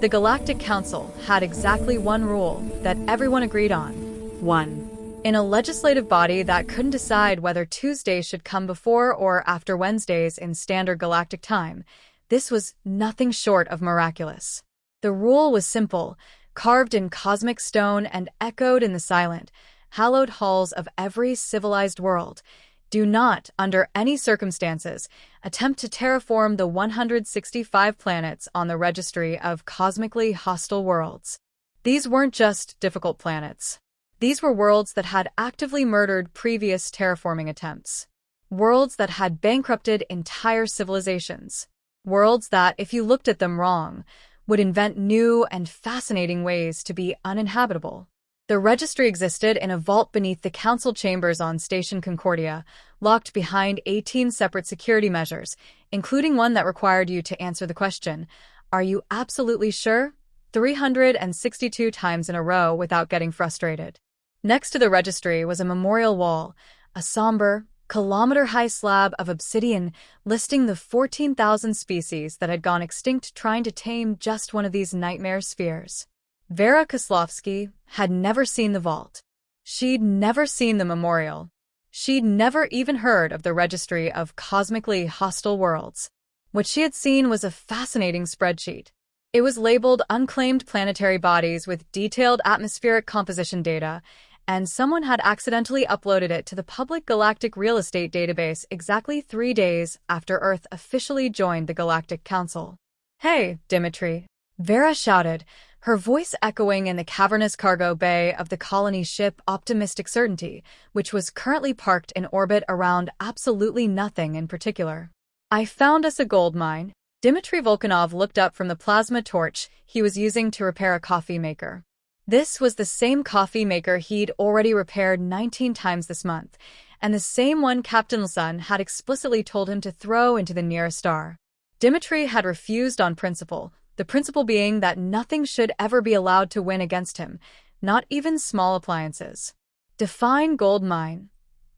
The Galactic Council had exactly one rule that everyone agreed on. One. In a legislative body that couldn't decide whether Tuesdays should come before or after Wednesdays in standard galactic time, this was nothing short of miraculous. The rule was simple, carved in cosmic stone and echoed in the silent, hallowed halls of every civilized world. Do not, under any circumstances, attempt to terraform the 165 planets on the Registry of Cosmically Hostile Worlds. These weren't just difficult planets. These were worlds that had actively murdered previous terraforming attempts. Worlds that had bankrupted entire civilizations. Worlds that, if you looked at them wrong, would invent new and fascinating ways to be uninhabitable. The Registry existed in a vault beneath the council chambers on Station Concordia, locked behind 18 separate security measures, including one that required you to answer the question, "Are you absolutely sure?" 362 times in a row without getting frustrated. Next to the Registry was a memorial wall, a somber, kilometer-high slab of obsidian listing the 14,000 species that had gone extinct trying to tame just one of these nightmare spheres. Vera Kozlovsky had never seen the vault. She'd never seen the memorial. She'd never even heard of the Registry of Cosmically Hostile Worlds. What she had seen was a fascinating spreadsheet. It was labeled unclaimed planetary bodies with detailed atmospheric composition data, and someone had accidentally uploaded it to the public galactic real estate database exactly 3 days after Earth officially joined the Galactic Council. "Hey, Dimitri," Vera shouted, her voice echoing in the cavernous cargo bay of the colony ship Optimistic Certainty, which was currently parked in orbit around absolutely nothing in particular. "I found us a gold mine." Dmitry Volkanov looked up from the plasma torch he was using to repair a coffee maker. This was the same coffee maker he'd already repaired 19 times this month, and the same one Captain Sun had explicitly told him to throw into the nearest star. Dmitry had refused on principle, the principle being that nothing should ever be allowed to win against him, not even small appliances. "Define gold mine,"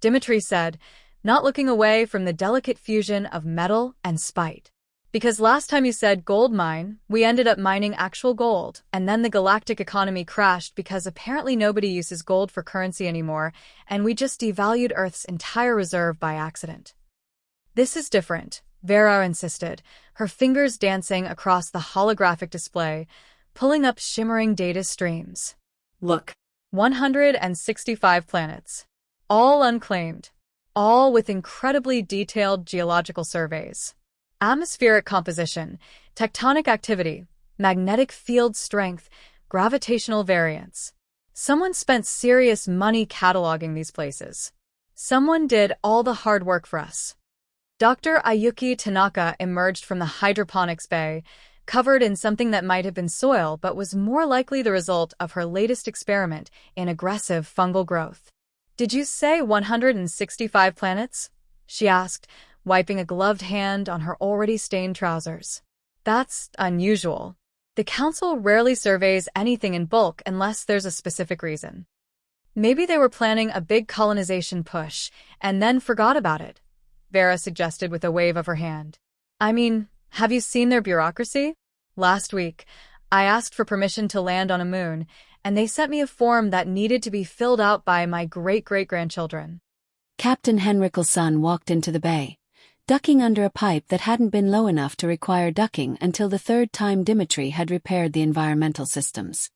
Dmitry said, not looking away from the delicate fusion of metal and spite. "Because last time you said gold mine, we ended up mining actual gold, and then the galactic economy crashed because apparently nobody uses gold for currency anymore, and we just devalued Earth's entire reserve by accident." "This is different," Vera insisted, her fingers dancing across the holographic display, pulling up shimmering data streams. "Look, 165 planets. All unclaimed. All with incredibly detailed geological surveys. Atmospheric composition, tectonic activity, magnetic field strength, gravitational variance. Someone spent serious money cataloging these places. Someone did all the hard work for us." Dr. Ayuki Tanaka emerged from the hydroponics bay, covered in something that might have been soil but was more likely the result of her latest experiment in aggressive fungal growth. "Did you say 165 planets?" she asked, wiping a gloved hand on her already stained trousers. "That's unusual. The Council rarely surveys anything in bulk unless there's a specific reason." "Maybe they were planning a big colonization push and then forgot about it," Vera suggested with a wave of her hand. "I mean, have you seen their bureaucracy? Last week, I asked for permission to land on a moon, and they sent me a form that needed to be filled out by my great-great-grandchildren." Captain Henrikel's son walked into the bay, ducking under a pipe that hadn't been low enough to require ducking until the third time Dmitry had repaired the environmental systems.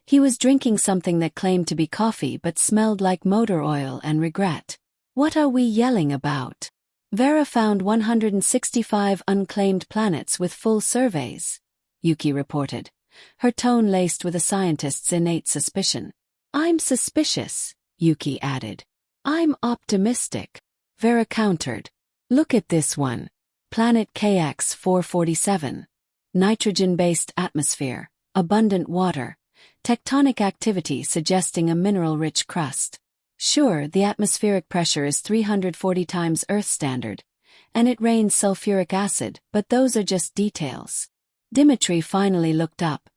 He was drinking something that claimed to be coffee but smelled like motor oil and regret. "What are we yelling about? Vera found 165 unclaimed planets with full surveys," Yuki reported, her tone laced with a scientist's innate suspicion. "I'm suspicious," Yuki added. "I'm optimistic," Vera countered. "Look at this one. Planet KX 447. Nitrogen-based atmosphere, abundant water, tectonic activity suggesting a mineral-rich crust. Sure, the atmospheric pressure is 340 times Earth standard, and it rains sulfuric acid, but those are just details." Dmitry finally looked up,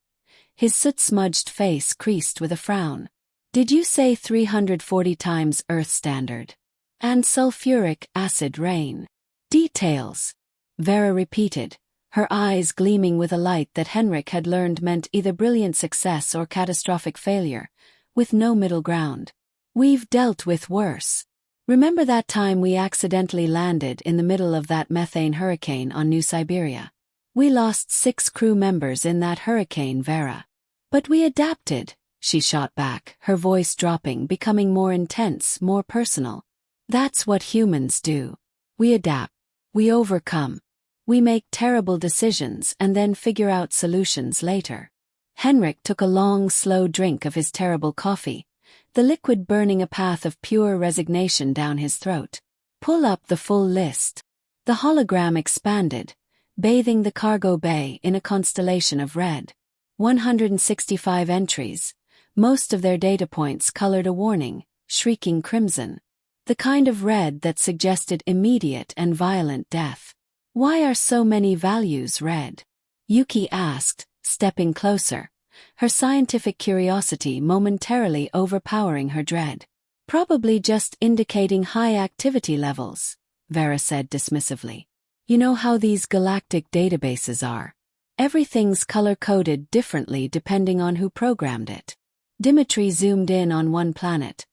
his soot-smudged face creased with a frown. "Did you say 340 times Earth standard? And sulfuric acid rain?" "Details," Vera repeated, her eyes gleaming with a light that Henrik had learned meant either brilliant success or catastrophic failure, with no middle ground. "We've dealt with worse. Remember that time we accidentally landed in the middle of that methane hurricane on New Siberia? We lost 6 crew members in that hurricane, Vera. But we adapted," she shot back, her voice dropping, becoming more intense, more personal. "That's what humans do. We adapt. We overcome. We make terrible decisions and then figure out solutions later." Henrik took a long, slow drink of his terrible coffee, the liquid burning a path of pure resignation down his throat. "Pull up the full list." The hologram expanded, bathing the cargo bay in a constellation of red. 165 entries, most of their data points colored a warning, shrieking crimson. The kind of red that suggested immediate and violent death. "Why are so many values red?" Yuki asked, stepping closer, her scientific curiosity momentarily overpowering her dread. "Probably just indicating high activity levels," Vera said dismissively. "You know how these galactic databases are. Everything's color-coded differently depending on who programmed it." Dimitri zoomed in on one planet,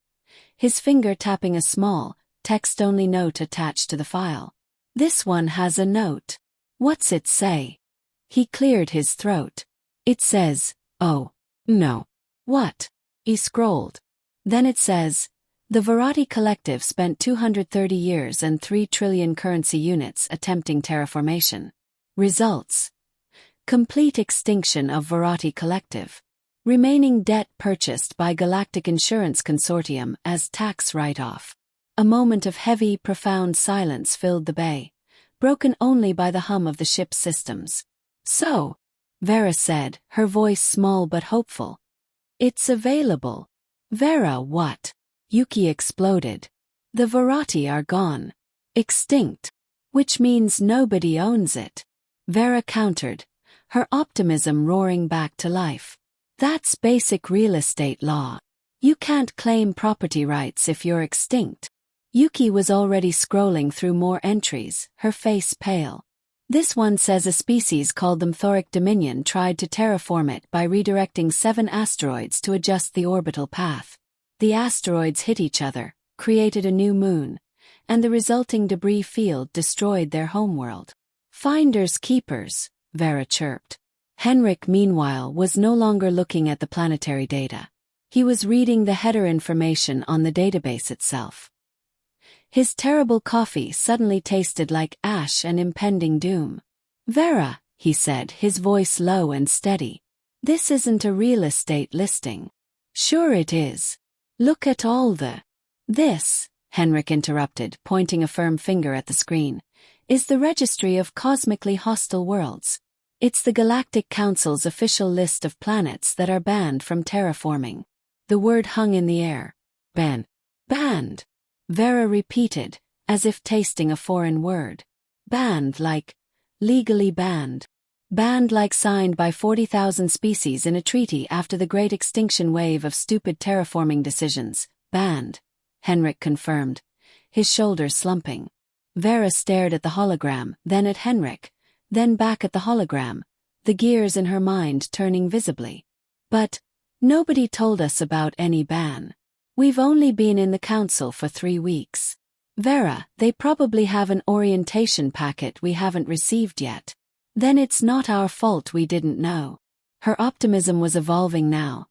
his finger tapping a small, text-only note attached to the file. "This one has a note. What's it say?" He cleared his throat. "It says, oh, no." "What?" He scrolled. "Then it says, the Vornathi Collective spent 230 years and 3 trillion currency units attempting terraformation. Results: complete extinction of Vornathi Collective. Remaining debt purchased by Galactic Insurance Consortium as tax write-off." A moment of heavy, profound silence filled the bay, broken only by the hum of the ship's systems. "So," Vera said, her voice small but hopeful, "it's available." "Vera, what?" Yuki exploded. "The Vornathi are gone. Extinct. Which means nobody owns it." Vera countered, her optimism roaring back to life. "That's basic real estate law. You can't claim property rights if you're extinct." Yuki was already scrolling through more entries, her face pale. "This one says a species called the Mthoric Dominion tried to terraform it by redirecting 7 asteroids to adjust the orbital path. The asteroids hit each other, created a new moon, and the resulting debris field destroyed their homeworld." "Finders keepers," Vera chirped. Henrik, meanwhile, was no longer looking at the planetary data. He was reading the header information on the database itself. His terrible coffee suddenly tasted like ash and impending doom. "Vera," he said, his voice low and steady, "this isn't a real estate listing." "Sure it is. Look at all the—" "This," Henrik interrupted, pointing a firm finger at the screen, "is the Registry of Cosmically Hostile Worlds. It's the Galactic Council's official list of planets that are banned from terraforming." The word hung in the air. "Ban. Banned," Vera repeated, as if tasting a foreign word. "Banned like legally banned. Banned like signed by 40,000 species in a treaty after the great extinction wave of stupid terraforming decisions. Banned," Henrik confirmed, his shoulders slumping. Vera stared at the hologram, then at Henrik, then back at the hologram, the gears in her mind turning visibly. "But nobody told us about any ban. We've only been in the council for 3 weeks. Vera, they probably have an orientation packet we haven't received yet. Then it's not our fault we didn't know." Her optimism was evolving now,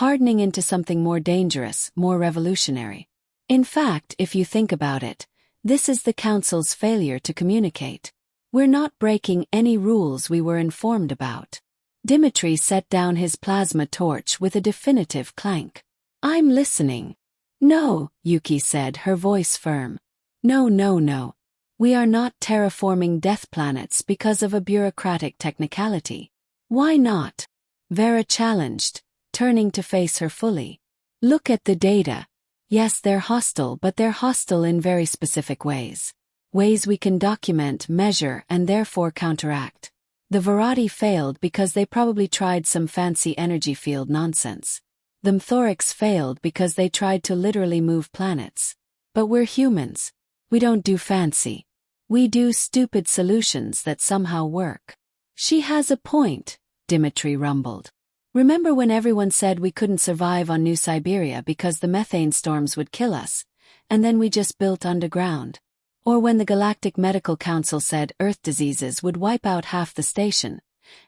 hardening into something more dangerous, more revolutionary. "In fact, if you think about it, this is the council's failure to communicate. We're not breaking any rules we were informed about." Dimitri set down his plasma torch with a definitive clank. "I'm listening." "No," Yuki said, her voice firm. "No, no, no. We are not terraforming death planets because of a bureaucratic technicality." "Why not?" Vera challenged, turning to face her fully. "Look at the data. Yes, they're hostile, but they're hostile in very specific ways. Ways we can document, measure, and therefore counteract. The Vornathi failed because they probably tried some fancy energy field nonsense. The Mthorics failed because they tried to literally move planets. But we're humans. We don't do fancy. We do stupid solutions that somehow work." She has a point, Dimitri rumbled. Remember when everyone said we couldn't survive on New Siberia because the methane storms would kill us, and then we just built underground? Or when the Galactic Medical Council said Earth diseases would wipe out half the station,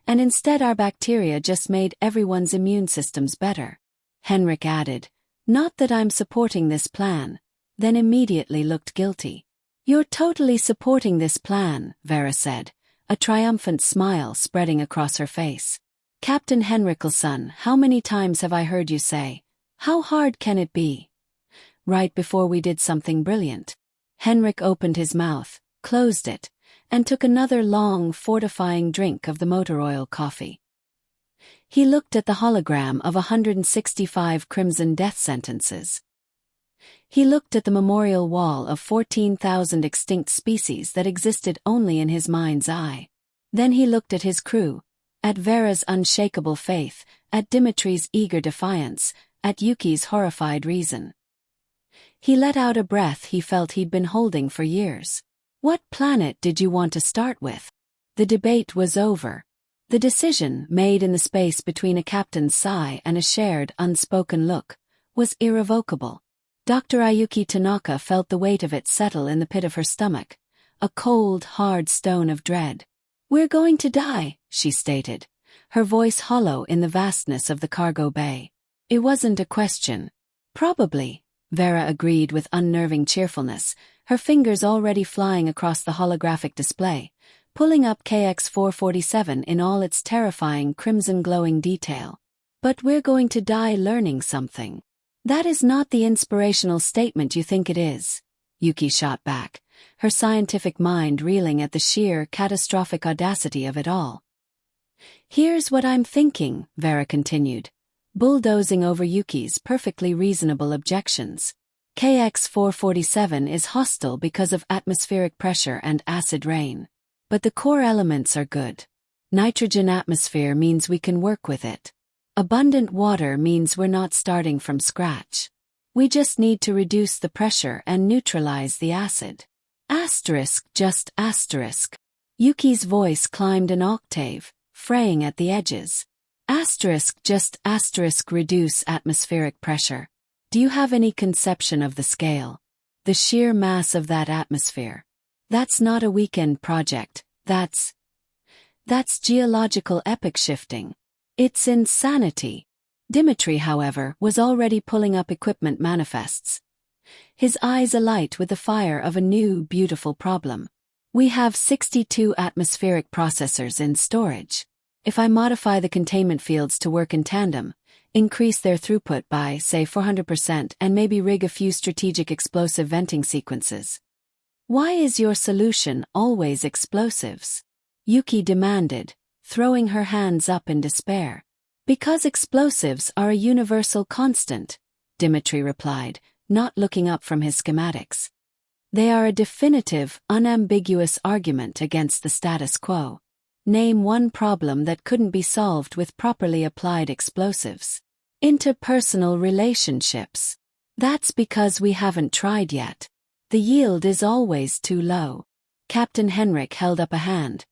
and instead our bacteria just made everyone's immune systems better? Henrik added, not that I'm supporting this plan, then immediately looked guilty. You're totally supporting this plan, Vera said, a triumphant smile spreading across her face. Captain Henrikelson, how many times have I heard you say, how hard can it be? Right before we did something brilliant. Henrik opened his mouth, closed it, and took another long, fortifying drink of the motor oil coffee. He looked at the hologram of 165 crimson death sentences. He looked at the memorial wall of 14,000 extinct species that existed only in his mind's eye. Then he looked at his crew, at Vera's unshakable faith, at Dimitri's eager defiance, at Yuki's horrified reason. He let out a breath he felt he'd been holding for years. What planet did you want to start with? The debate was over. The decision, made in the space between a captain's sigh and a shared, unspoken look, was irrevocable. Dr. Ayuki Tanaka felt the weight of it settle in the pit of her stomach, a cold, hard stone of dread. We're going to die, she stated, her voice hollow in the vastness of the cargo bay. It wasn't a question. Probably, Vera agreed with unnerving cheerfulness, her fingers already flying across the holographic display, pulling up KX-447 in all its terrifying crimson-glowing detail. But we're going to die learning something. That is not the inspirational statement you think it is, Yuki shot back, her scientific mind reeling at the sheer, catastrophic audacity of it all. Here's what I'm thinking, Vera continued, bulldozing over Yuki's perfectly reasonable objections. KX-447 is hostile because of atmospheric pressure and acid rain. But the core elements are good. Nitrogen atmosphere means we can work with it. Abundant water means we're not starting from scratch. We just need to reduce the pressure and neutralize the acid. Asterisk, just asterisk. Yuki's voice climbed an octave, fraying at the edges. Asterisk, just asterisk, reduce atmospheric pressure. Do you have any conception of the scale? The sheer mass of that atmosphere. That's not a weekend project, that's geological epoch shifting. It's insanity. Dimitri, however, was already pulling up equipment manifests. His eyes alight with the fire of a new, beautiful problem. We have 62 atmospheric processors in storage. If I modify the containment fields to work in tandem, increase their throughput by, say, 400% and maybe rig a few strategic explosive venting sequences. Why is your solution always explosives? Yuki demanded, throwing her hands up in despair. Because explosives are a universal constant, Dimitri replied, not looking up from his schematics. They are a definitive, unambiguous argument against the status quo. Name one problem that couldn't be solved with properly applied explosives. Interpersonal relationships. That's because we haven't tried yet. The yield is always too low. Captain Henrik held up a hand,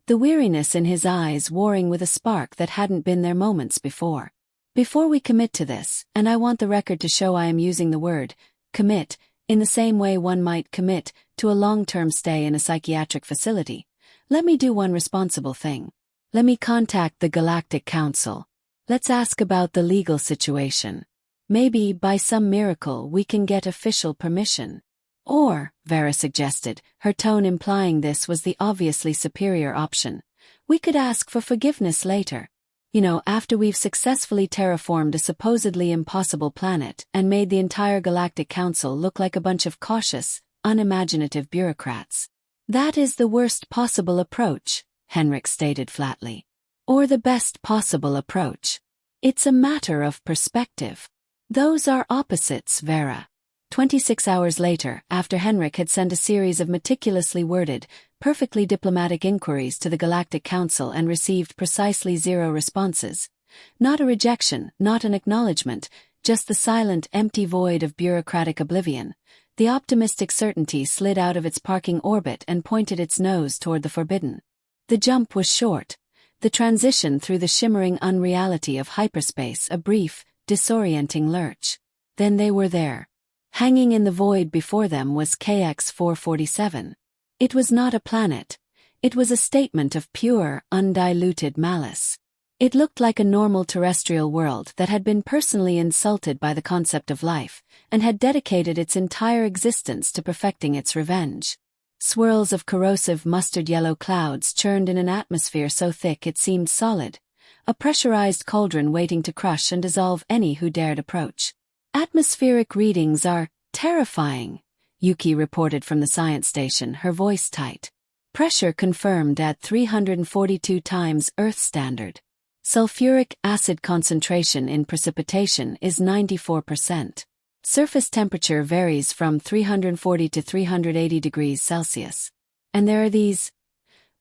the weariness in his eyes warring with a spark that hadn't been there moments before. Before we commit to this, and I want the record to show I am using the word commit in the same way one might commit to a long-term stay in a psychiatric facility, let me do one responsible thing. Let me contact the Galactic Council. Let's ask about the legal situation. Maybe, by some miracle, we can get official permission. Or, Vera suggested, her tone implying this was the obviously superior option, we could ask for forgiveness later. After we've successfully terraformed a supposedly impossible planet and made the entire Galactic Council look like a bunch of cautious, unimaginative bureaucrats. That is the worst possible approach, Henrik stated flatly. Or the best possible approach. It's a matter of perspective. Those are opposites, Vera. 26 hours later, after Henrik had sent a series of meticulously worded, perfectly diplomatic inquiries to the Galactic Council and received precisely 0 responses. Not a rejection, not an acknowledgement, just the silent, empty void of bureaucratic oblivion. The optimistic certainty slid out of its parking orbit and pointed its nose toward the forbidden. The jump was short, The transition through the shimmering unreality of hyperspace, a brief, disorienting lurch. Then they were there. Hanging in the void before them was KX-447. It was not a planet. It was a statement of pure, undiluted malice. It looked like a normal terrestrial world that had been personally insulted by the concept of life, and had dedicated its entire existence to perfecting its revenge. Swirls of corrosive mustard-yellow clouds churned in an atmosphere so thick it seemed solid, a pressurized cauldron waiting to crush and dissolve any who dared approach. Atmospheric readings are terrifying, Yuki reported from the science station, her voice tight. Pressure confirmed at 342 times Earth standard. Sulfuric acid concentration in precipitation is 94%. Surface temperature varies from 340 to 380 degrees Celsius. And there are these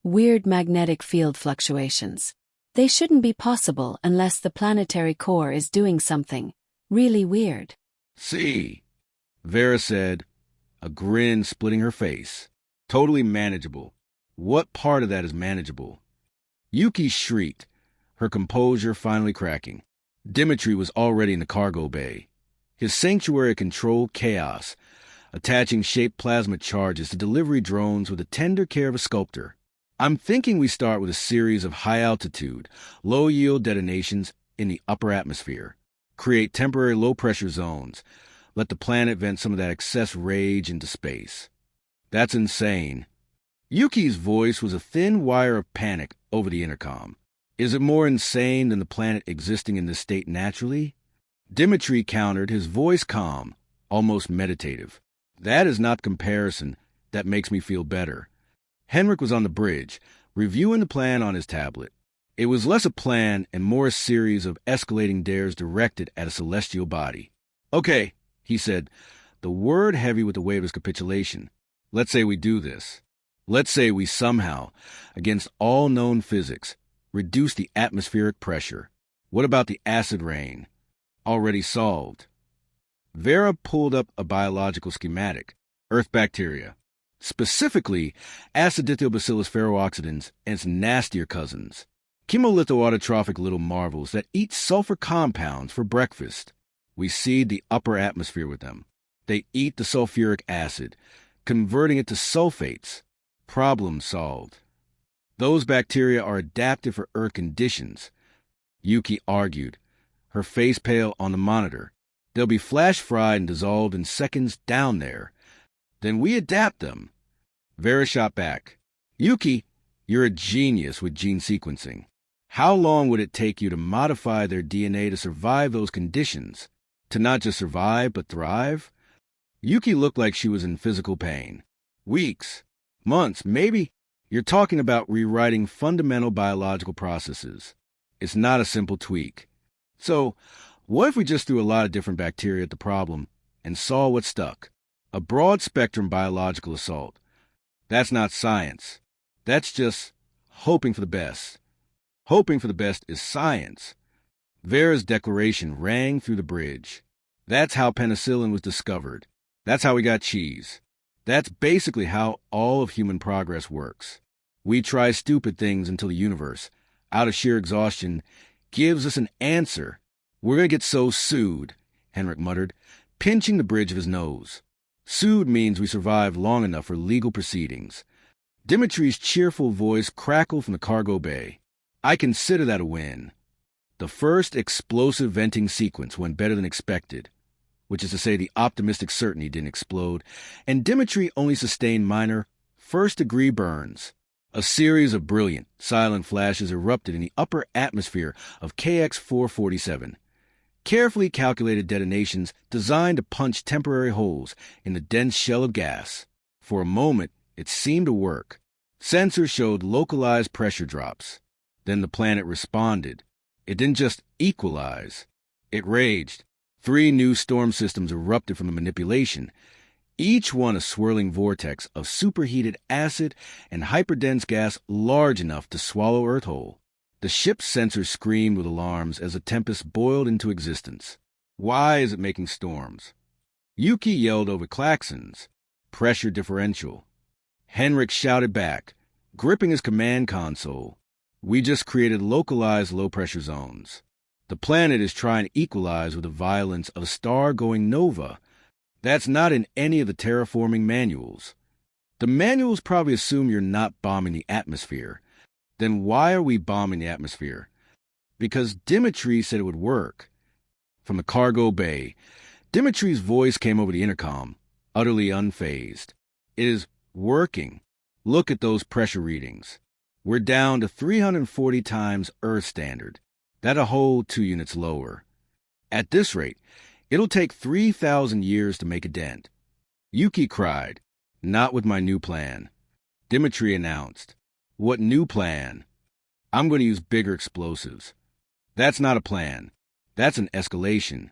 weird magnetic field fluctuations. They shouldn't be possible unless the planetary core is doing something really weird. See, Vera said, a grin splitting her face. Totally manageable. What part of that is manageable? Yuki shrieked, her composure finally cracking. Dimitri was already in the cargo bay. His sanctuary controlled chaos, attaching shaped plasma charges to delivery drones with the tender care of a sculptor. I'm thinking we start with a series of high-altitude, low-yield detonations in the upper atmosphere. Create temporary low-pressure zones. Let the planet vent some of that excess rage into space. That's insane. Yuki's voice was a thin wire of panic over the intercom. Is it more insane than the planet existing in this state naturally? Dimitri countered, his voice calm, almost meditative. That is not comparison that makes me feel better. Henrik was on the bridge, reviewing the plan on his tablet. It was less a plan and more a series of escalating dares directed at a celestial body. Okay, he said, the word heavy with the weight of his capitulation. Let's say we do this. Let's say we somehow, against all known physics, reduce the atmospheric pressure. What about the acid rain? Already solved. Vera pulled up a biological schematic. Earth bacteria. Specifically, Aciditobacillus ferrooxidans and its nastier cousins. Chemolithoautotrophic little marvels that eat sulfur compounds for breakfast. We seed the upper atmosphere with them. They eat the sulfuric acid, converting it to sulfates. Problem solved. Those bacteria are adapted for Earth conditions, Yuki argued, her face pale on the monitor. They'll be flash-fried and dissolved in seconds down there. Then we adapt them. Vera shot back. Yuki, you're a genius with gene sequencing. How long would it take you to modify their DNA to survive those conditions? To not just survive, but thrive? Yuki looked like she was in physical pain. Weeks, months, maybe. You're talking about rewriting fundamental biological processes. It's not a simple tweak. So, what if we just threw a lot of different bacteria at the problem and saw what stuck? A broad-spectrum biological assault. That's not science. That's just hoping for the best. Hoping for the best is science. Vera's declaration rang through the bridge. That's how penicillin was discovered. That's how we got cheese. That's basically how all of human progress works. We try stupid things until the universe, out of sheer exhaustion, gives us an answer. We're going to get so sued, Henrik muttered, pinching the bridge of his nose. Sued means we survived long enough for legal proceedings. Dimitri's cheerful voice crackled from the cargo bay. I consider that a win. The first explosive venting sequence went better than expected, which is to say the optimistic certainty didn't explode, and Dimitri only sustained minor, first-degree burns. A series of brilliant, silent flashes erupted in the upper atmosphere of KX-447. Carefully calculated detonations designed to punch temporary holes in the dense shell of gas. For a moment, it seemed to work. Sensors showed localized pressure drops. Then the planet responded. It didn't just equalize. It raged. 3 new storm systems erupted from the manipulation, each one a swirling vortex of superheated acid and hyperdense gas large enough to swallow Earth whole. The ship's sensors screamed with alarms as the tempest boiled into existence. Why is it making storms? Yuki yelled over klaxons. Pressure differential. Henrik shouted back, gripping his command console. We just created localized low-pressure zones. The planet is trying to equalize with the violence of a star going nova. That's not in any of the terraforming manuals. The manuals probably assume you're not bombing the atmosphere. Then why are we bombing the atmosphere? Because Dimitri said it would work. From the cargo bay, Dimitri's voice came over the intercom, utterly unfazed. It is working. Look at those pressure readings. We're down to 340 times Earth standard. That's a whole 2 units lower. At this rate, it'll take 3,000 years to make a dent. Yuki cried, "Not with my new plan." Dimitri announced, "What new plan?" "I'm going to use bigger explosives." "That's not a plan. That's an escalation."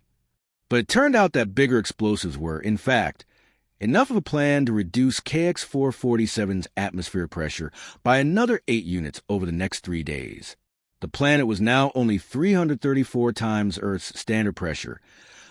But it turned out that bigger explosives were, in fact, enough of a plan to reduce KX-447's atmospheric pressure by another 8 units over the next 3 days. The planet was now only 334 times Earth's standard pressure,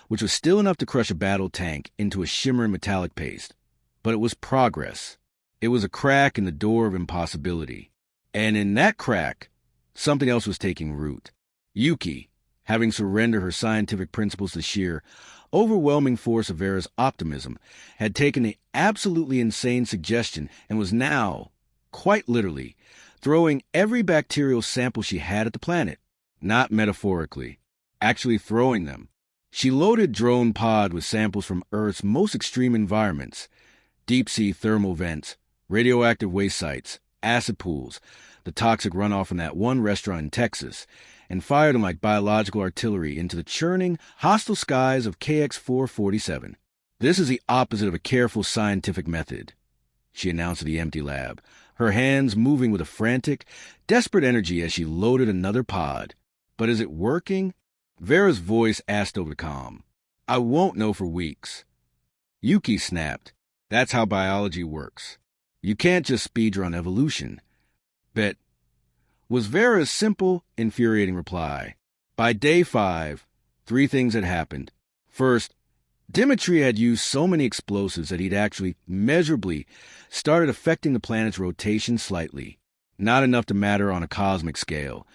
which was still enough to crush a battle tank into a shimmering metallic paste. But it was progress. It was a crack in the door of impossibility. And in that crack, something else was taking root. Yuki, having surrendered her scientific principles to sheer, overwhelming force of Vera's optimism, had taken the absolutely insane suggestion and was now, quite literally, throwing every bacterial sample she had at the planet. Not metaphorically, actually throwing them. She loaded drone pod with samples from Earth's most extreme environments: deep-sea thermal vents, radioactive waste sites, acid pools, the toxic runoff from that one restaurant in Texas, and fired them like biological artillery into the churning, hostile skies of KX-447. "This is the opposite of a careful scientific method," she announced to the empty lab, her hands moving with a frantic, desperate energy as she loaded another pod. "But is it working?" Vera's voice asked over the comm. "I won't know for weeks." Yuki snapped. "That's how biology works. You can't just speedrun evolution." "Bet," was Vera's simple, infuriating reply. By day 5, 3 things had happened. First, Dimitri had used so many explosives that he'd actually, measurably, started affecting the planet's rotation slightly. Not enough to matter on a cosmic scale,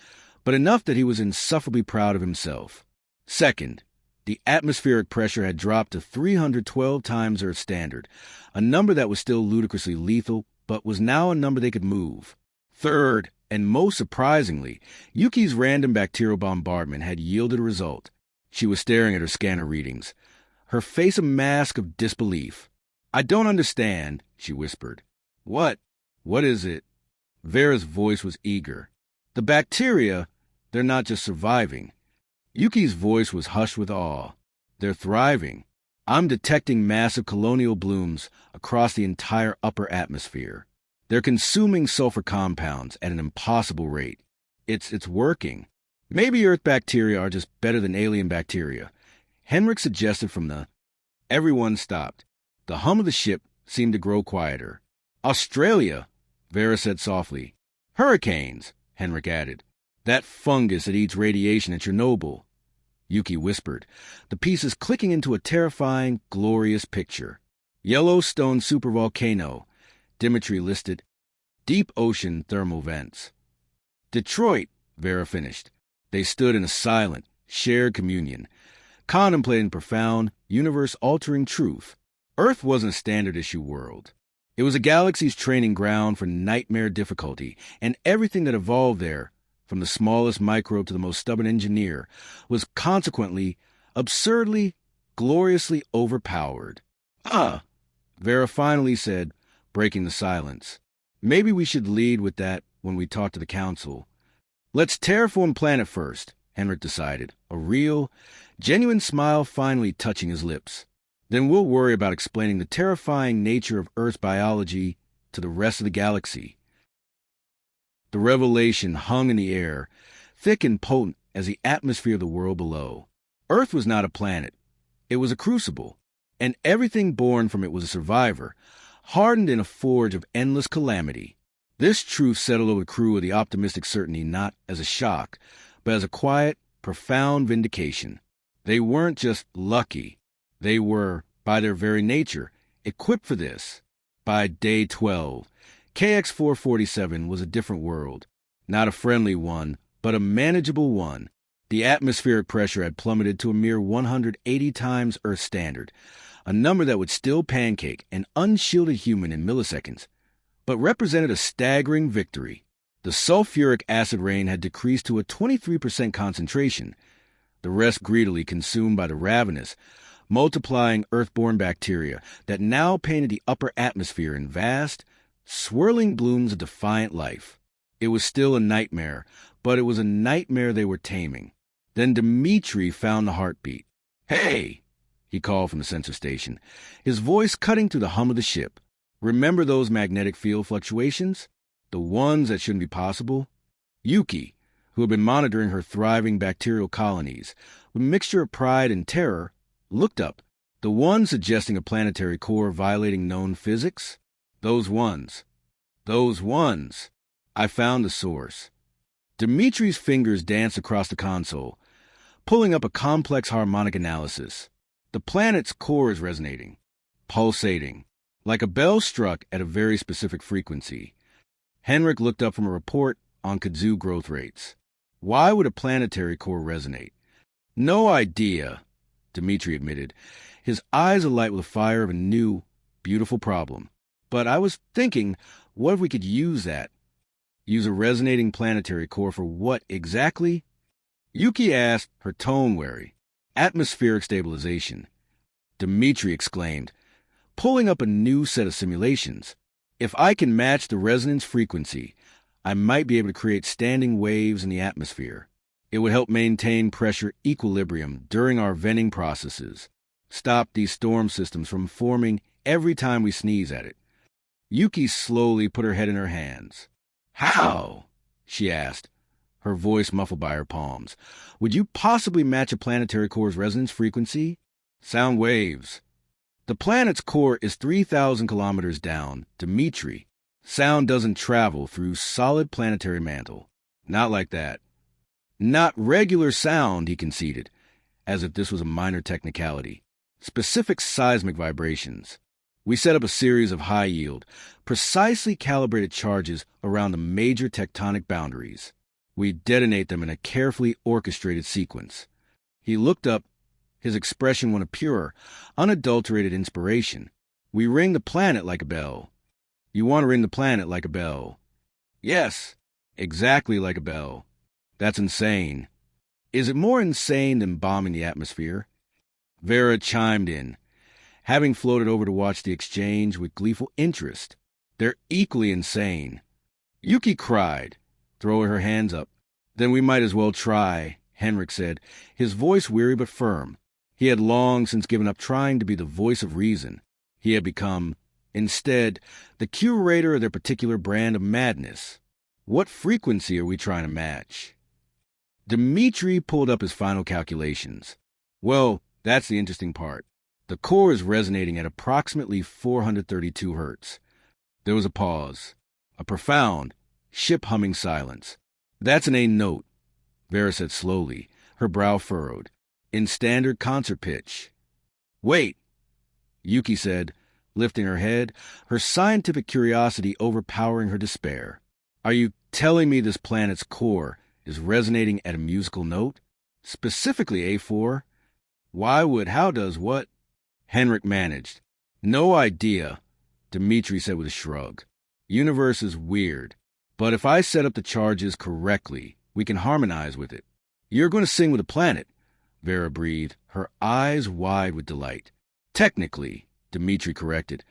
but enough that he was insufferably proud of himself. Second, the atmospheric pressure had dropped to 312 times Earth standard, a number that was still ludicrously lethal, but was now a number they could move. Third, and most surprisingly, Yuki's random bacterial bombardment had yielded a result. She was staring at her scanner readings, her face a mask of disbelief. "I don't understand," she whispered. "What? What is it?" Vera's voice was eager. "The bacteria, they're not just surviving." Yuki's voice was hushed with awe. "They're thriving. I'm detecting massive colonial blooms across the entire upper atmosphere. They're consuming sulfur compounds at an impossible rate. It's working. Maybe Earth bacteria are just better than alien bacteria," Henrik suggested from the... Everyone stopped. The hum of the ship seemed to grow quieter. "Australia," Vera said softly. "Hurricanes," Henrik added. "That fungus that eats radiation at Chernobyl," Yuki whispered, the pieces clicking into a terrifying, glorious picture. "Yellowstone supervolcano," Dimitri listed. "Deep ocean thermal vents." "Detroit," Vera finished. They stood in a silent, shared communion, contemplating profound, universe-altering truth. Earth wasn't a standard-issue world. It was a galaxy's training ground for nightmare difficulty, and everything that evolved there, from the smallest microbe to the most stubborn engineer, was consequently, absurdly, gloriously overpowered. Vera finally said, breaking the silence. "Maybe we should lead with that when we talk to the Council." "Let's terraform planet first," Henrik decided, a real, genuine smile finally touching his lips. "Then we'll worry about explaining the terrifying nature of Earth's biology to the rest of the galaxy." The revelation hung in the air, thick and potent as the atmosphere of the world below. Earth was not a planet. It was a crucible, and everything born from it was a survivor, hardened in a forge of endless calamity. This truth settled over the crew with the optimistic certainty not as a shock, but as a quiet, profound vindication. They weren't just lucky. They were, by their very nature, equipped for this. By day 12, KX-447 was a different world. Not a friendly one, but a manageable one. The atmospheric pressure had plummeted to a mere 180 times Earth standard, a number that would still pancake an unshielded human in milliseconds, but represented a staggering victory. The sulfuric acid rain had decreased to a 23% concentration, the rest greedily consumed by the ravenous, multiplying earthborne bacteria that now painted the upper atmosphere in vast, swirling blooms of defiant life. It was still a nightmare, but it was a nightmare they were taming. Then Dmitri found the heartbeat. "Hey!" he called from the sensor station, his voice cutting through the hum of the ship. "Remember those magnetic field fluctuations? The ones that shouldn't be possible?" Yuki, who had been monitoring her thriving bacterial colonies, with a mixture of pride and terror, looked up. "The ones suggesting a planetary core violating known physics? Those ones. Those ones. I found the source." Dimitri's fingers danced across the console, pulling up a complex harmonic analysis. The planet's core is resonating, pulsating, like a bell struck at a very specific frequency. Henrik looked up from a report on kudzu growth rates. Why would a planetary core resonate? "No idea," Dmitri admitted, his eyes alight with the fire of a new, beautiful problem. "But I was thinking, what if we could use that? Use a resonating planetary core for what exactly?" Yuki asked, her tone wary. "Atmospheric stabilization." Dmitri exclaimed, pulling up a new set of simulations. "If I can match the resonance frequency, I might be able to create standing waves in the atmosphere. It would help maintain pressure equilibrium during our venting processes, stop these storm systems from forming every time we sneeze at it." Yuki slowly put her head in her hands. "How?" she asked, her voice muffled by her palms. "Would you possibly match a planetary core's resonance frequency?" "Sound waves." "The planet's core is 3,000 kilometers down, Dmitri. Sound doesn't travel through solid planetary mantle. Not like that." "Not regular sound," he conceded, as if this was a minor technicality. "Specific seismic vibrations. We set up a series of high-yield, precisely calibrated charges around the major tectonic boundaries. We detonate them in a carefully orchestrated sequence." He looked up, his expression one of pure, unadulterated inspiration. "We ring the planet like a bell." "You want to ring the planet like a bell?" "Yes, exactly like a bell." "That's insane." "Is it more insane than bombing the atmosphere?" Vera chimed in, having floated over to watch the exchange with gleeful interest. "They're equally insane." Yuki cried, throwing her hands up. "Then we might as well try," Henrik said, his voice weary but firm. He had long since given up trying to be the voice of reason. He had become, instead, the curator of their particular brand of madness. "What frequency are we trying to match?" Dmitri pulled up his final calculations. "Well, that's the interesting part. The core is resonating at approximately 432 hertz. There was a pause, a profound, ship-humming silence. "That's an A note," Vera said slowly, her brow furrowed. "In standard concert pitch." "Wait," Yuki said, lifting her head, her scientific curiosity overpowering her despair. "Are you telling me this planet's core is resonating at a musical note? Specifically A4? How does what?" Henrik managed. "No idea," Dmitri said with a shrug. "Universe is weird. But if I set up the charges correctly, we can harmonize with it." "You're going to sing with the planet," Vera breathed, her eyes wide with delight. "Technically," Dmitri corrected.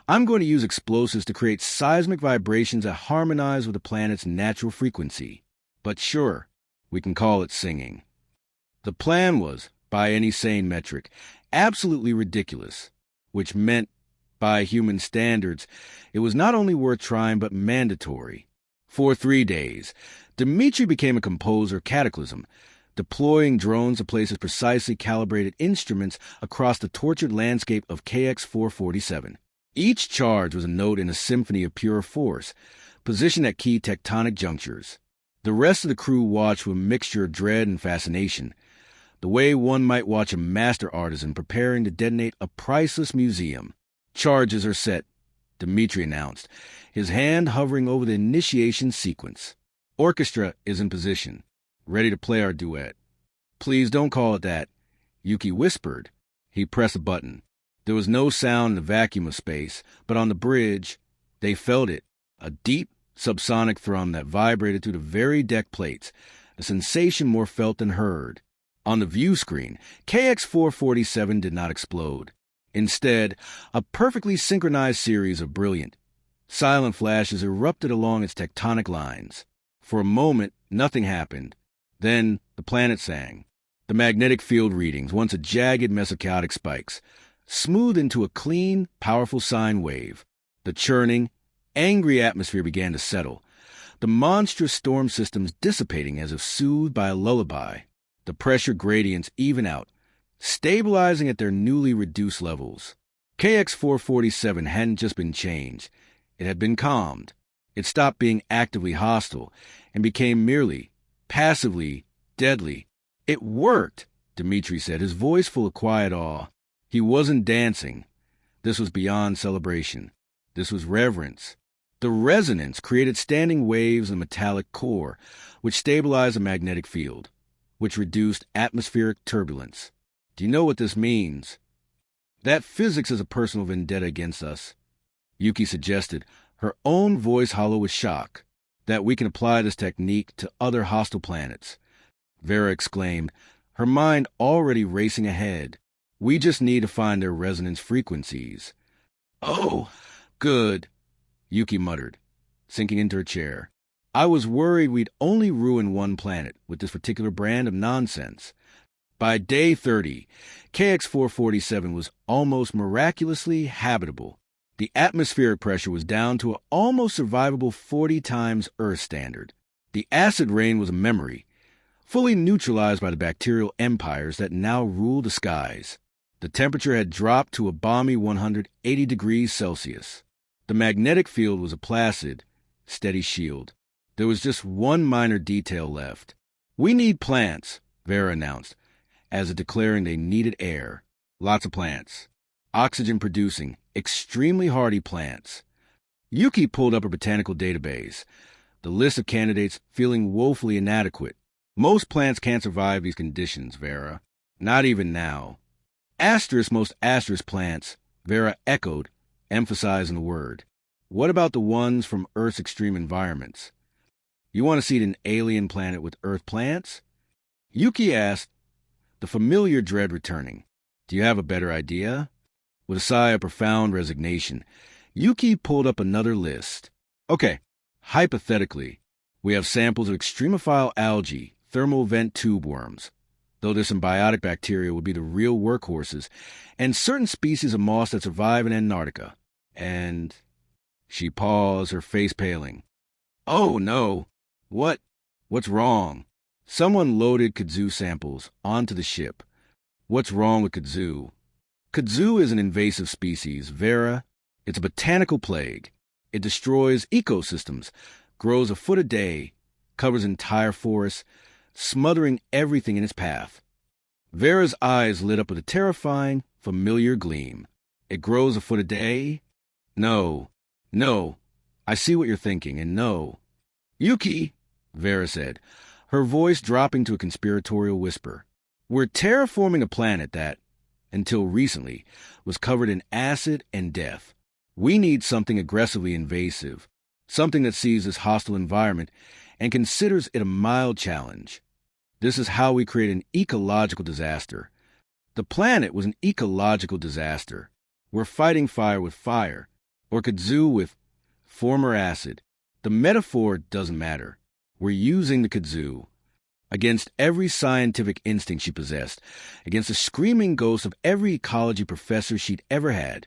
"I'm going to use explosives to create seismic vibrations that harmonize with the planet's natural frequency. But sure, we can call it singing." The plan was, by any sane metric, absolutely ridiculous, which meant, by human standards, it was not only worth trying but mandatory. For 3 days, Dmitri became a composer cataclysm, deploying drones to place his precisely calibrated instruments across the tortured landscape of KX-447. Each charge was a note in a symphony of pure force, positioned at key tectonic junctures. The rest of the crew watched with a mixture of dread and fascination, the way one might watch a master artisan preparing to detonate a priceless museum. "Charges are set," Dmitri announced, his hand hovering over the initiation sequence. Orchestra is in position, ready to play our duet. Please don't call it that, Yuki whispered. He pressed a button. There was no sound in the vacuum of space, but on the bridge, they felt it, a deep, subsonic thrum that vibrated through the very deck plates, a sensation more felt than heard. On the view screen, KX-447 did not explode. Instead, a perfectly synchronized series of brilliant, silent flashes erupted along its tectonic lines. For a moment, nothing happened. Then, the planet sang. The magnetic field readings, once a jagged mess of chaotic spikes, smoothed into a clean, powerful sine wave. The churning, angry atmosphere began to settle, the monstrous storm systems dissipating as if soothed by a lullaby. The pressure gradients even out, stabilizing at their newly reduced levels. KX-447 hadn't just been changed. It had been calmed. It stopped being actively hostile and became merely, passively, deadly. It worked, Dmitri said, his voice full of quiet awe. He wasn't dancing. This was beyond celebration. This was reverence. The resonance created standing waves in the metallic core, which stabilized a magnetic field, which reduced atmospheric turbulence. Do you know what this means? That physics is a personal vendetta against us, Yuki suggested, her own voice hollow with shock. That we can apply this technique to other hostile planets. Vera exclaimed, her mind already racing ahead. We just need to find their resonance frequencies. Oh, good, Yuki muttered, sinking into her chair. I was worried we'd only ruin one planet with this particular brand of nonsense. By day 30, KX-447 was almost miraculously habitable. The atmospheric pressure was down to an almost survivable 40 times Earth standard. The acid rain was a memory, fully neutralized by the bacterial empires that now ruled the skies. The temperature had dropped to a balmy 180 degrees Celsius. The magnetic field was a placid, steady shield. There was just one minor detail left. We need plants, Vera announced, as if declaring they needed air. Lots of plants. Oxygen-producing, extremely hardy plants. Yuki pulled up a botanical database, the list of candidates feeling woefully inadequate. Most plants can't survive these conditions, Vera. Not even now. Most asterisk plants, Vera echoed, emphasizing the word. What about the ones from Earth's extreme environments? You want to seed an alien planet with Earth plants? Yuki asked, the familiar dread returning. Do you have a better idea? With a sigh of profound resignation, Yuki pulled up another list. Okay, hypothetically, we have samples of extremophile algae, thermal vent tube worms, though their symbiotic bacteria would be the real workhorses, and certain species of moss that survive in Antarctica. And she paused, her face paling. Oh, no. What's wrong? Someone loaded kudzu samples onto the ship. What's wrong with kudzu? Kudzu is an invasive species, Vera. It's a botanical plague. It destroys ecosystems, grows a foot a day, covers entire forests, smothering everything in its path. Vera's eyes lit up with a terrifying, familiar gleam. It grows a foot a day? No. I see what you're thinking, and no. Yuki, Vera said, her voice dropping to a conspiratorial whisper. We're terraforming a planet that, until recently, was covered in acid and death. We need something aggressively invasive, something that sees this hostile environment and considers it a mild challenge. This is how we create an ecological disaster. The planet was an ecological disaster. We're fighting fire with fire, or kudzu with former acid. The metaphor doesn't matter. We're using the kudzu against every scientific instinct she possessed, against the screaming ghosts of every ecology professor she'd ever had.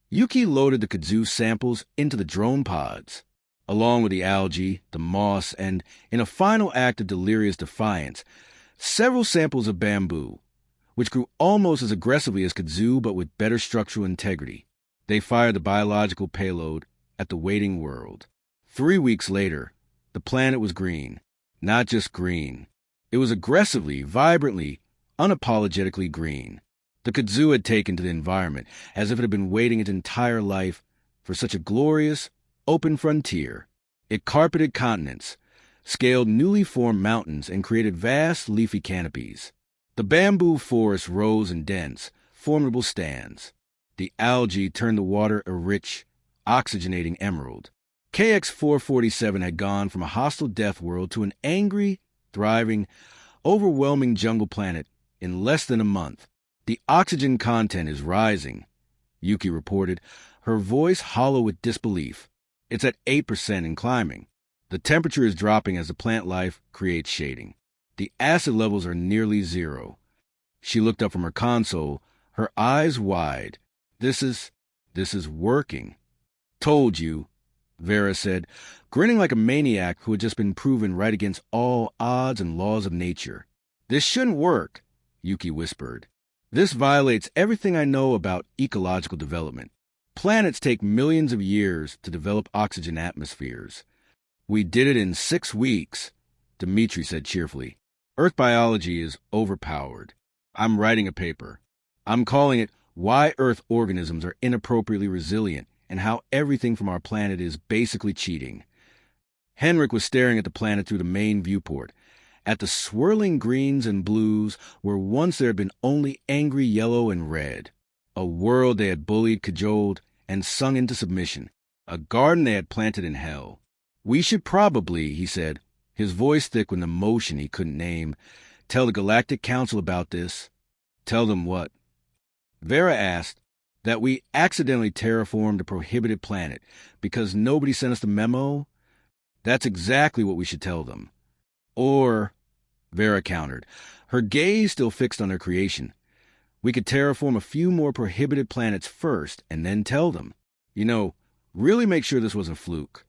Yuki loaded the kudzu samples into the drone pods, along with the algae, the moss, and, in a final act of delirious defiance, several samples of bamboo, which grew almost as aggressively as kudzu but with better structural integrity. They fired the biological payload at the waiting world. 3 weeks later, the planet was green. Not just green. It was aggressively, vibrantly, unapologetically green. The kudzu had taken to the environment as if it had been waiting its entire life for such a glorious, open frontier. It carpeted continents, scaled newly formed mountains and created vast leafy canopies. The bamboo forests rose in dense, formidable stands. The algae turned the water a rich, oxygenating emerald. KX-447 had gone from a hostile death world to an angry, thriving, overwhelming jungle planet in less than a month. The oxygen content is rising, Yuki reported, her voice hollow with disbelief. It's at 8% and climbing. The temperature is dropping as the plant life creates shading. The acid levels are nearly zero. She looked up from her console, her eyes wide. This is working. Told you, Vera said, grinning like a maniac who had just been proven right against all odds and laws of nature. This shouldn't work, Yuki whispered. This violates everything I know about ecological development. Planets take millions of years to develop oxygen atmospheres. We did it in 6 weeks, Dmitri said cheerfully. Earth biology is overpowered. I'm writing a paper. I'm calling it Why Earth Organisms Are Inappropriately Resilient and How Everything from Our Planet is Basically Cheating. Henrik was staring at the planet through the main viewport, at the swirling greens and blues where once there had been only angry yellow and red. A world they had bullied, cajoled, and sung into submission. A garden they had planted in hell. We should probably, he said, his voice thick with an emotion he couldn't name, tell the Galactic Council about this. Tell them what? Vera asked that we accidentally terraformed a prohibited planet because nobody sent us the memo. That's exactly what we should tell them. Or, Vera countered, her gaze still fixed on her creation, we could terraform a few more prohibited planets first and then tell them. Really make sure this wasn't a fluke.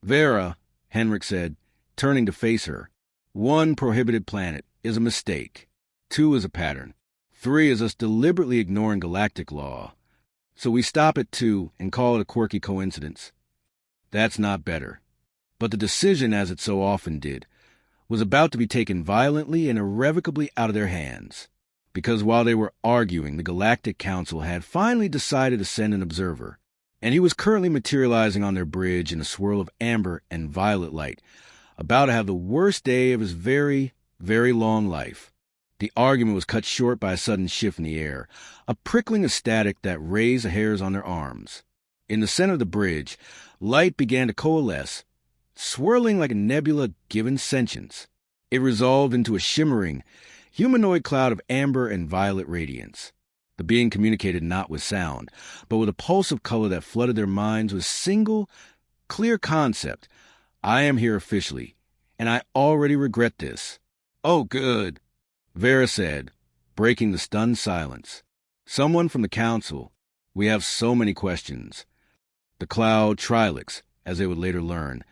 Vera, Henrik said, turning to face her, 1 prohibited planet is a mistake. 2 is a pattern. 3 is us deliberately ignoring galactic law. So we stop at 2 and call it a quirky coincidence. That's not better. But the decision, as it so often did, was about to be taken violently and irrevocably out of their hands. Because while they were arguing, the Galactic Council had finally decided to send an observer, and he was currently materializing on their bridge in a swirl of amber and violet light, about to have the worst day of his very, very long life. The argument was cut short by a sudden shift in the air, a prickling of static that raised the hairs on their arms. In the center of the bridge, light began to coalesce, swirling like a nebula given sentience. It resolved into a shimmering, humanoid cloud of amber and violet radiance. The being communicated not with sound, but with a pulse of color that flooded their minds with a single, clear concept. I am here officially, and I already regret this. Oh, good, Vera said, breaking the stunned silence. Someone from the council. We have so many questions. The cloud, Trilix, as they would later learn,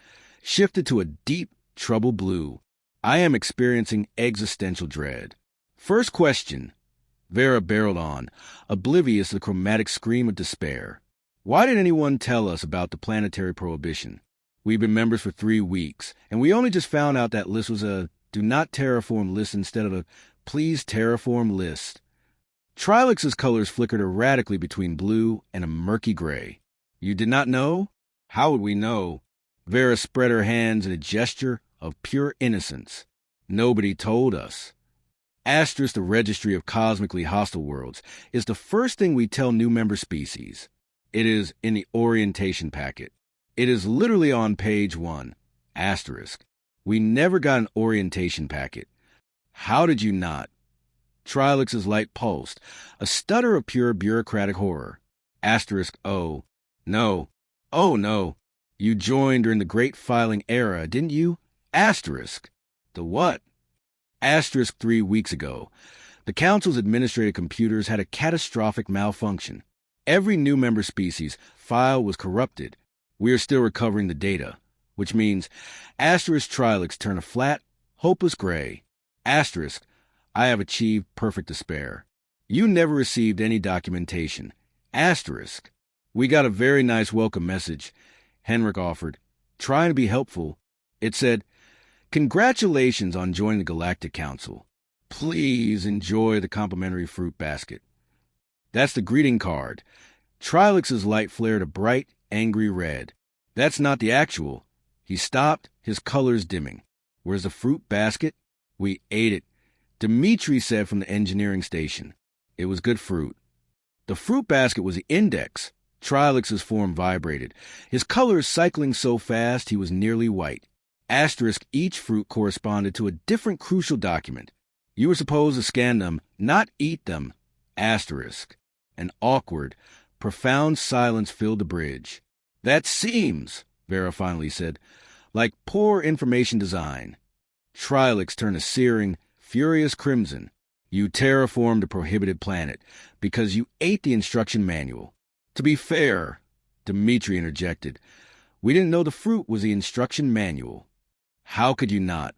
shifted to a deep, troubled blue. I am experiencing existential dread. First question, Vera barreled on, oblivious to the chromatic scream of despair. Why did anyone tell us about the planetary prohibition? We've been members for 3 weeks, and we only just found out that list was a do not terraform list instead of a please terraform list. Trilix's colors flickered erratically between blue and a murky gray. You did not know? How would we know? Vera spread her hands in a gesture of pure innocence. Nobody told us. Asterisk the Registry of Cosmically Hostile Worlds is the first thing we tell new member species. It is in the orientation packet. It is literally on page 1. Asterisk. We never got an orientation packet. How did you not? Trilix's light pulsed, a stutter of pure bureaucratic horror. Asterisk oh. No. Oh no. You joined during the Great Filing Era, didn't you? Asterisk. The what? Asterisk 3 weeks ago. The Council's administrative computers had a catastrophic malfunction. Every new member species file was corrupted. We are still recovering the data, which means asterisk Trilix turn a flat, hopeless gray. Asterisk, I have achieved perfect despair. You never received any documentation. Asterisk. We got a very nice welcome message, Henrik offered, trying to be helpful. It said, congratulations on joining the Galactic Council. Please enjoy the complimentary fruit basket. That's the greeting card. Trilix's light flared a bright, angry red. That's not the actual. He stopped, his colors dimming. Where's the fruit basket? We ate it. Dimitri said from the engineering station. It was good fruit. The fruit basket was the index. Trilix's form vibrated. His colors cycling so fast he was nearly white. Asterisk, each fruit corresponded to a different crucial document. You were supposed to scan them, not eat them. Asterisk. An awkward, profound silence filled the bridge. That seems, Vera finally said, like poor information design. Trilix turned a searing, furious crimson. You terraformed a prohibited planet because you ate the instruction manual. To be fair, Dimitri interjected, we didn't know the fruit was the instruction manual. How could you not?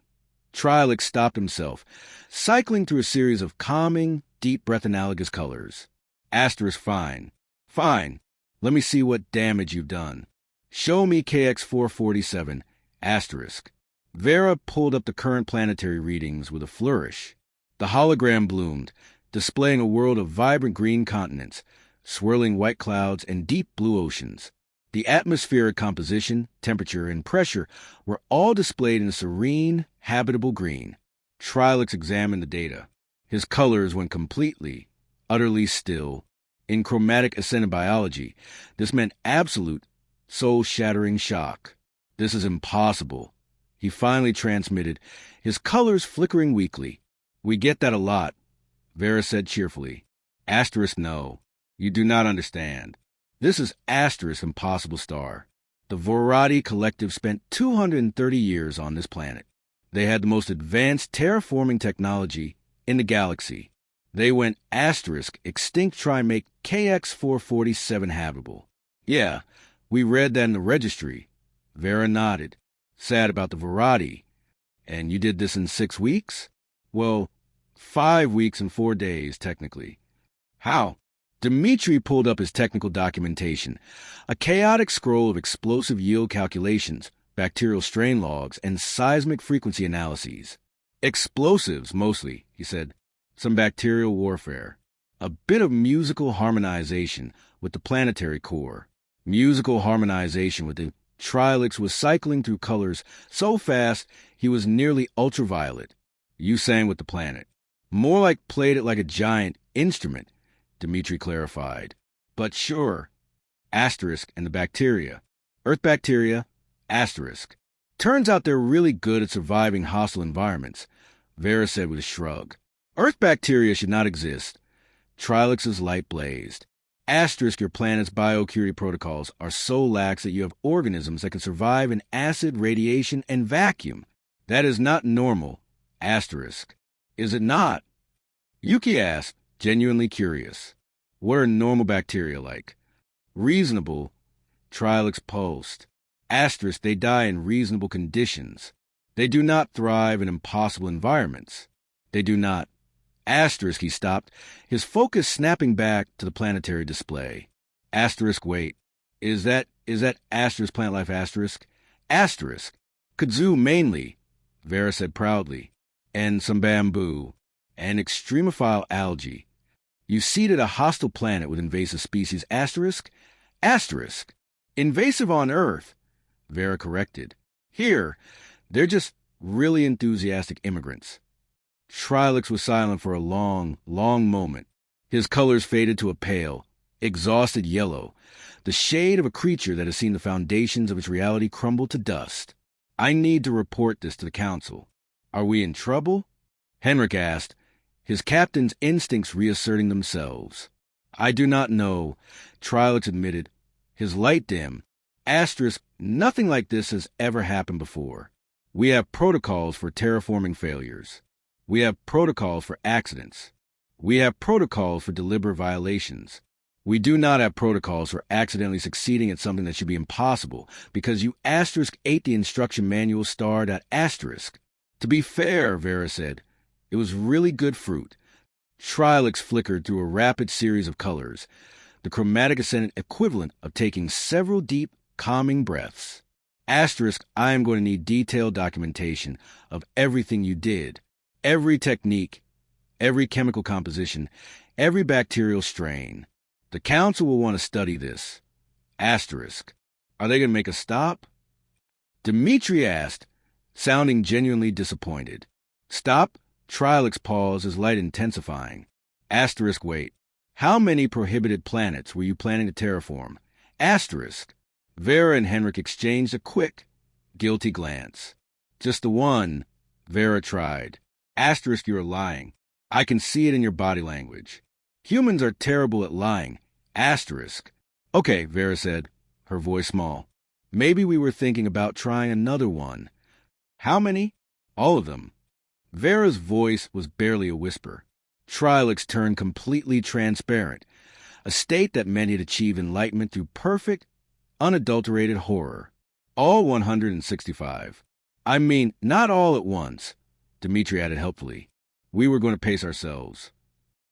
Trilix stopped himself, cycling through a series of calming, deep breath analogous colors. Asterisk, fine. Fine. Let me see what damage you've done. Show me KX447, asterisk. Vera pulled up the current planetary readings with a flourish. The hologram bloomed, displaying a world of vibrant green continents, swirling white clouds, and deep blue oceans. The atmospheric composition, temperature, and pressure were all displayed in a serene, habitable green. Trilix examined the data. His colors went completely, utterly still. In chromatic ascendant biology, this meant absolute, soul-shattering shock. This is impossible. He finally transmitted, his colors flickering weakly. We get that a lot, Vera said cheerfully. Asterisk, no. You do not understand. This is Asterisk Impossible Star. The Vornathi Collective spent 230 years on this planet. They had the most advanced terraforming technology in the galaxy. They went asterisk extinct try and make KX447 habitable. Yeah, we read that in the registry. Vera nodded, sad about the Vornathi. And you did this in 6 weeks? Well, 5 weeks and 4 days, technically. How? Dimitri pulled up his technical documentation, a chaotic scroll of explosive yield calculations, bacterial strain logs, and seismic frequency analyses. Explosives, mostly, he said. Some bacterial warfare. A bit of musical harmonization with the planetary core. Musical harmonization with the Trilix was cycling through colors so fast he was nearly ultraviolet. You sang with the planet. More like played it like a giant instrument, Dimitri clarified. But sure. Asterisk and the bacteria. Earth bacteria, asterisk. Turns out they're really good at surviving hostile environments, Vera said with a shrug. Earth bacteria should not exist. Trilix's light blazed. Asterisk, your planet's biosecurity protocols are so lax that you have organisms that can survive in acid, radiation, and vacuum. That is not normal. Asterisk. Is it not? Yuki asked, genuinely curious. What are normal bacteria like? Reasonable. Trilix posed. Asterisk, they die in reasonable conditions. They do not thrive in impossible environments. They do not. Asterisk, he stopped, his focus snapping back to the planetary display. Asterisk, wait. Is that asterisk plant life asterisk? Asterisk. Kudzu mainly, Vera said proudly. And some bamboo. And extremophile algae. You seeded a hostile planet with invasive species asterisk? Asterisk. Invasive on Earth, Vera corrected. Here, they're just really enthusiastic immigrants. Trilix was silent for a long, long moment. His colors faded to a pale, exhausted yellow, the shade of a creature that has seen the foundations of its reality crumble to dust. I need to report this to the Council. Are we in trouble? Henrik asked, his captain's instincts reasserting themselves. I do not know, Trilix admitted, his light dim. Asterisk, nothing like this has ever happened before. We have protocols for terraforming failures. We have protocols for accidents. We have protocols for deliberate violations. We do not have protocols for accidentally succeeding at something that should be impossible because you asterisk ate the instruction manual starred at asterisk. To be fair, Vera said, it was really good fruit. Trilix flickered through a rapid series of colors, the chromatic ascendant equivalent of taking several deep, calming breaths. Asterisk, I am going to need detailed documentation of everything you did. Every technique, every chemical composition, every bacterial strain. The Council will want to study this. Asterisk. Are they going to make a stop? Dimitri asked, sounding genuinely disappointed. Stop. Trilix paused, his light intensifying. Asterisk wait. How many prohibited planets were you planning to terraform? Asterisk. Vera and Henrik exchanged a quick, guilty glance. Just the one, Vera tried. Asterisk, you're lying. I can see it in your body language. Humans are terrible at lying. Asterisk. Okay, Vera said, her voice small. Maybe we were thinking about trying another one. How many? All of them. Vera's voice was barely a whisper. Trilix turned completely transparent, a state that meant he'd achieved enlightenment through perfect, unadulterated horror. All 165. I mean, not all at once, Dmitri added helpfully. We were going to pace ourselves.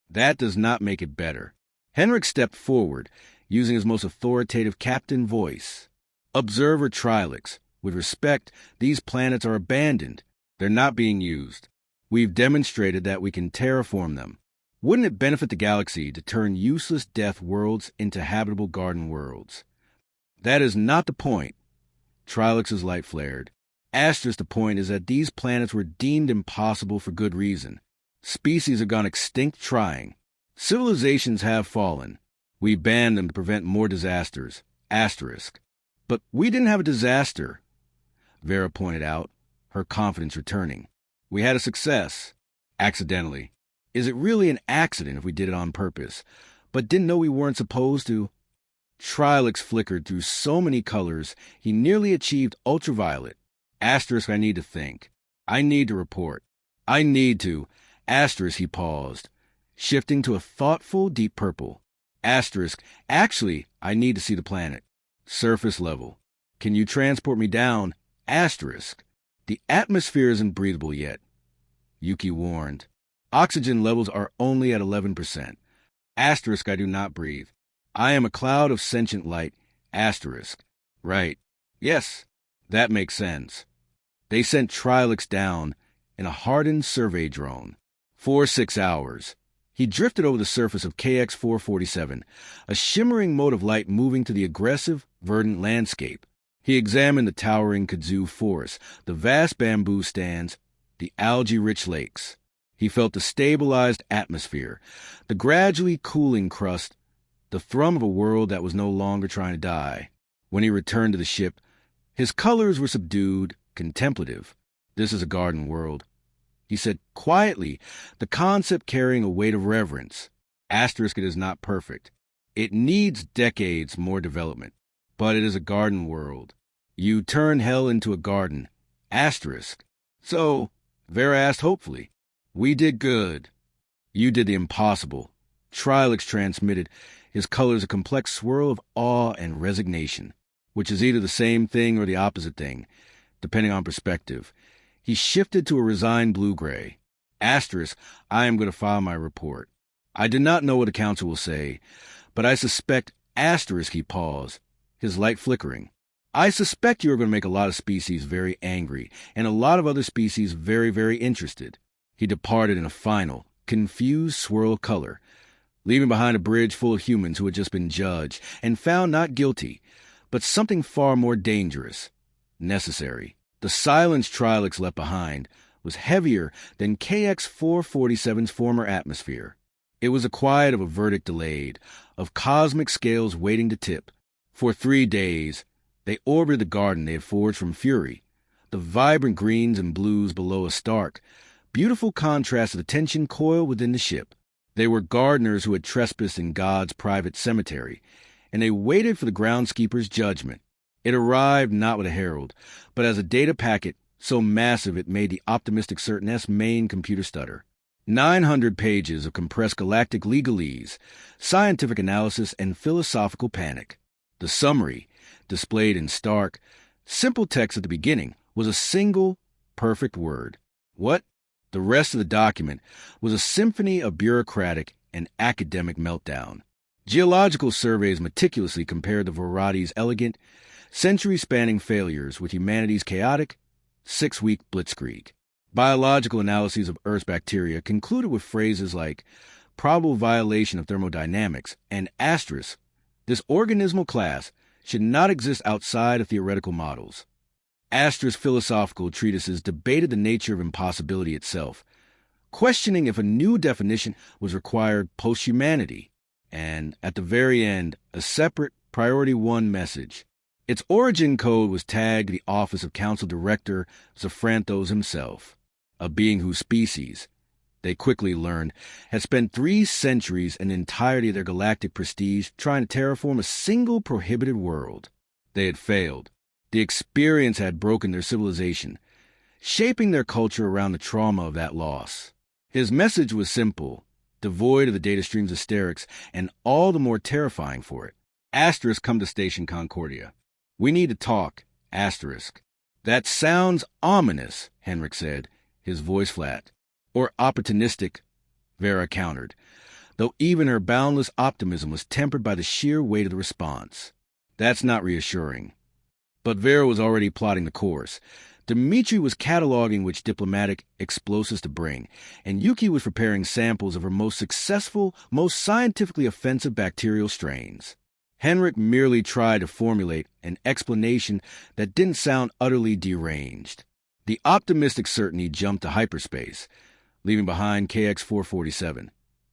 That does not make it better. Henrik stepped forward, using his most authoritative captain voice. Observer Trilix, with respect, these planets are abandoned. They're not being used. We've demonstrated that we can terraform them. Wouldn't it benefit the galaxy to turn useless death worlds into habitable garden worlds? That is not the point. Trilix's light flared. Asterisk, the point is that these planets were deemed impossible for good reason. Species have gone extinct trying. Civilizations have fallen. We banned them to prevent more disasters. Asterisk. But we didn't have a disaster, Vera pointed out, her confidence returning. We had a success. Accidentally. Is it really an accident if we did it on purpose, but didn't know we weren't supposed to? Trilix flickered through so many colors, he nearly achieved ultraviolet. Asterisk, I need to think. I need to report. I need to. Asterisk, he paused, shifting to a thoughtful deep purple. Asterisk, actually, I need to see the planet. Surface level. Can you transport me down? Asterisk. The atmosphere isn't breathable yet, Yuki warned. Oxygen levels are only at 11%. Asterisk, I do not breathe. I am a cloud of sentient light. Asterisk. Right. Yes, that makes sense. They sent Trilix down in a hardened survey drone. 6 hours. He drifted over the surface of KX-447, a shimmering mote of light moving to the aggressive, verdant landscape. He examined the towering kudzu forest, the vast bamboo stands, the algae-rich lakes. He felt the stabilized atmosphere, the gradually cooling crust, the thrum of a world that was no longer trying to die. When he returned to the ship, his colors were subdued, contemplative. This is a garden world, he said quietly, the concept carrying a weight of reverence. Asterisk, it is not perfect. It needs decades more development, but it is a garden world. You turn hell into a garden. Asterisk. So, Vera asked hopefully. We did good. You did the impossible. Trilix transmitted, his colors a complex swirl of awe and resignation, which is either the same thing or the opposite thing, depending on perspective. He shifted to a resigned blue-gray. Asterisk, I am going to file my report. I do not know what the council will say, but I suspect, asterisk, he paused, his light flickering. I suspect you are going to make a lot of species very angry, and a lot of other species very, very interested. He departed in a final, confused swirl of color, leaving behind a bridge full of humans who had just been judged and found not guilty, but something far more dangerous, necessary. The silence Trilix left behind was heavier than KX-447's former atmosphere. It was the quiet of a verdict delayed, of cosmic scales waiting to tip. For 3 days, they orbited the garden they had forged from Fury, the vibrant greens and blues below a stark, beautiful contrast of the tension coiled within the ship. They were gardeners who had trespassed in God's private cemetery, and they waited for the groundskeeper's judgment. It arrived not with a herald, but as a data packet so massive it made the optimistic certain S main computer stutter. 900 pages of compressed galactic legalese, scientific analysis, and philosophical panic. The summary, displayed in stark, simple text at the beginning, was a single, perfect word. What? The rest of the document was a symphony of bureaucratic and academic meltdown. Geological surveys meticulously compared the Vornathi's elegant, century-spanning failures with humanity's chaotic, 6-week blitzkrieg. Biological analyses of Earth's bacteria concluded with phrases like probable violation of thermodynamics and asterisk, this organismal class should not exist outside of theoretical models. Astra's philosophical treatises debated the nature of impossibility itself, questioning if a new definition was required post-humanity, and, at the very end, a separate Priority 1 message. Its origin code was tagged to the office of Council Director Zafranthos himself, a being whose species, they quickly learned, had spent 3 centuries and the entirety of their galactic prestige trying to terraform a single prohibited world. They had failed. The experience had broken their civilization, shaping their culture around the trauma of that loss. His message was simple, devoid of the data stream's hysterics, and all the more terrifying for it. Asterisk, come to Station Concordia. We need to talk. Asterisk. That sounds ominous, Henrik said, his voice flat. Or opportunistic, Vera countered, though even her boundless optimism was tempered by the sheer weight of the response. That's not reassuring. But Vera was already plotting the course. Dmitri was cataloging which diplomatic explosives to bring, and Yuki was preparing samples of her most successful, most scientifically offensive bacterial strains. Henrik merely tried to formulate an explanation that didn't sound utterly deranged. The optimistic certainty jumped to hyperspace, leaving behind KX-447,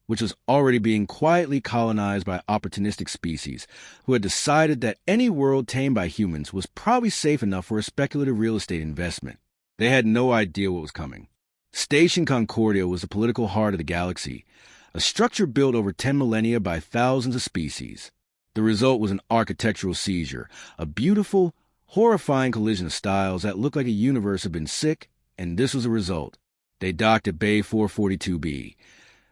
which was already being quietly colonized by opportunistic species who had decided that any world tamed by humans was probably safe enough for a speculative real estate investment. They had no idea what was coming. Station Concordia was the political heart of the galaxy, a structure built over 10 millennia by thousands of species. The result was an architectural seizure, a beautiful, horrifying collision of styles that looked like a universe had been sick, and this was the result. They docked at Bay 442B,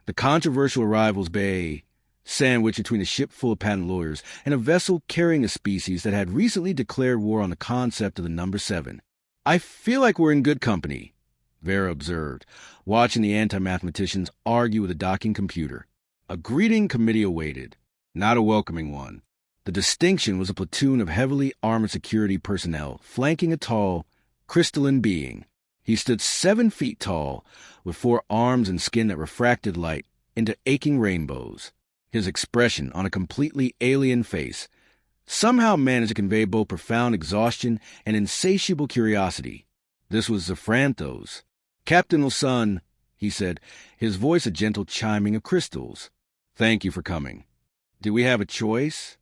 the controversial arrivals bay, sandwiched between a ship full of patent lawyers and a vessel carrying a species that had recently declared war on the concept of the number 7. I feel like we're in good company, Vera observed, watching the anti-mathematicians argue with a docking computer. A greeting committee awaited, not a welcoming one. The distinction was a platoon of heavily armored security personnel flanking a tall, crystalline being. He stood 7 feet tall, with 4 arms and skin that refracted light into aching rainbows. His expression on a completely alien face somehow managed to convey both profound exhaustion and insatiable curiosity. This was Zafranthos. Captain Ulsan, he said, his voice a gentle chiming of crystals. Thank you for coming. Do we have a choice?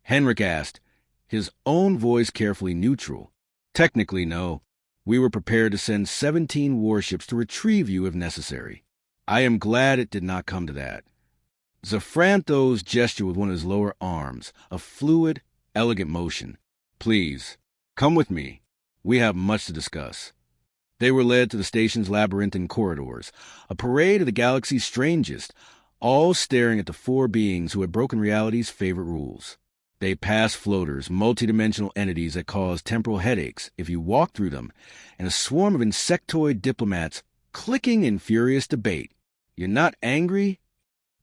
Henrik asked, his own voice carefully neutral. Technically, no. We were prepared to send 17 warships to retrieve you if necessary. I am glad it did not come to that. Zafranthos gestured with one of his lower arms, a fluid, elegant motion. Please, come with me. We have much to discuss. They were led to the station's labyrinthine corridors, a parade of the galaxy's strangest, all staring at the 4 beings who had broken reality's favorite rules. They passed floaters, multidimensional entities that caused temporal headaches if you walked through them, and a swarm of insectoid diplomats clicking in furious debate. You're not angry?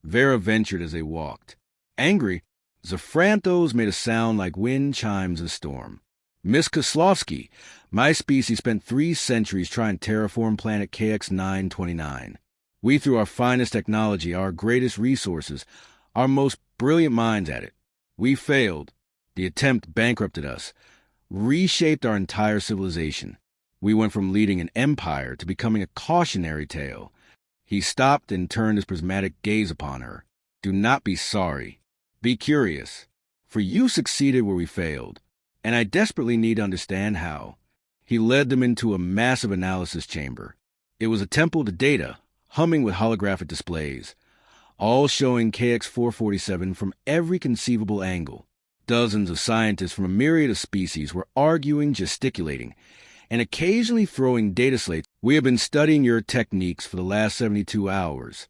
Vera ventured as they walked. Angry? Zafranthos made a sound like wind chimes in a storm. Miss Kozlovsky, my species spent 3 centuries trying to terraform planet KX-929. We threw our finest technology, our greatest resources, our most brilliant minds at it. We failed. The attempt bankrupted us, reshaped our entire civilization. We went from leading an empire to becoming a cautionary tale. He stopped and turned his prismatic gaze upon her. Do not be sorry. Be curious. For you succeeded where we failed, and I desperately need to understand how. He led them into a massive analysis chamber. It was a temple to data, humming with holographic displays, all showing KX-447 from every conceivable angle. Dozens of scientists from a myriad of species were arguing, gesticulating, and occasionally throwing data slates. We have been studying your techniques for the last 72 hours,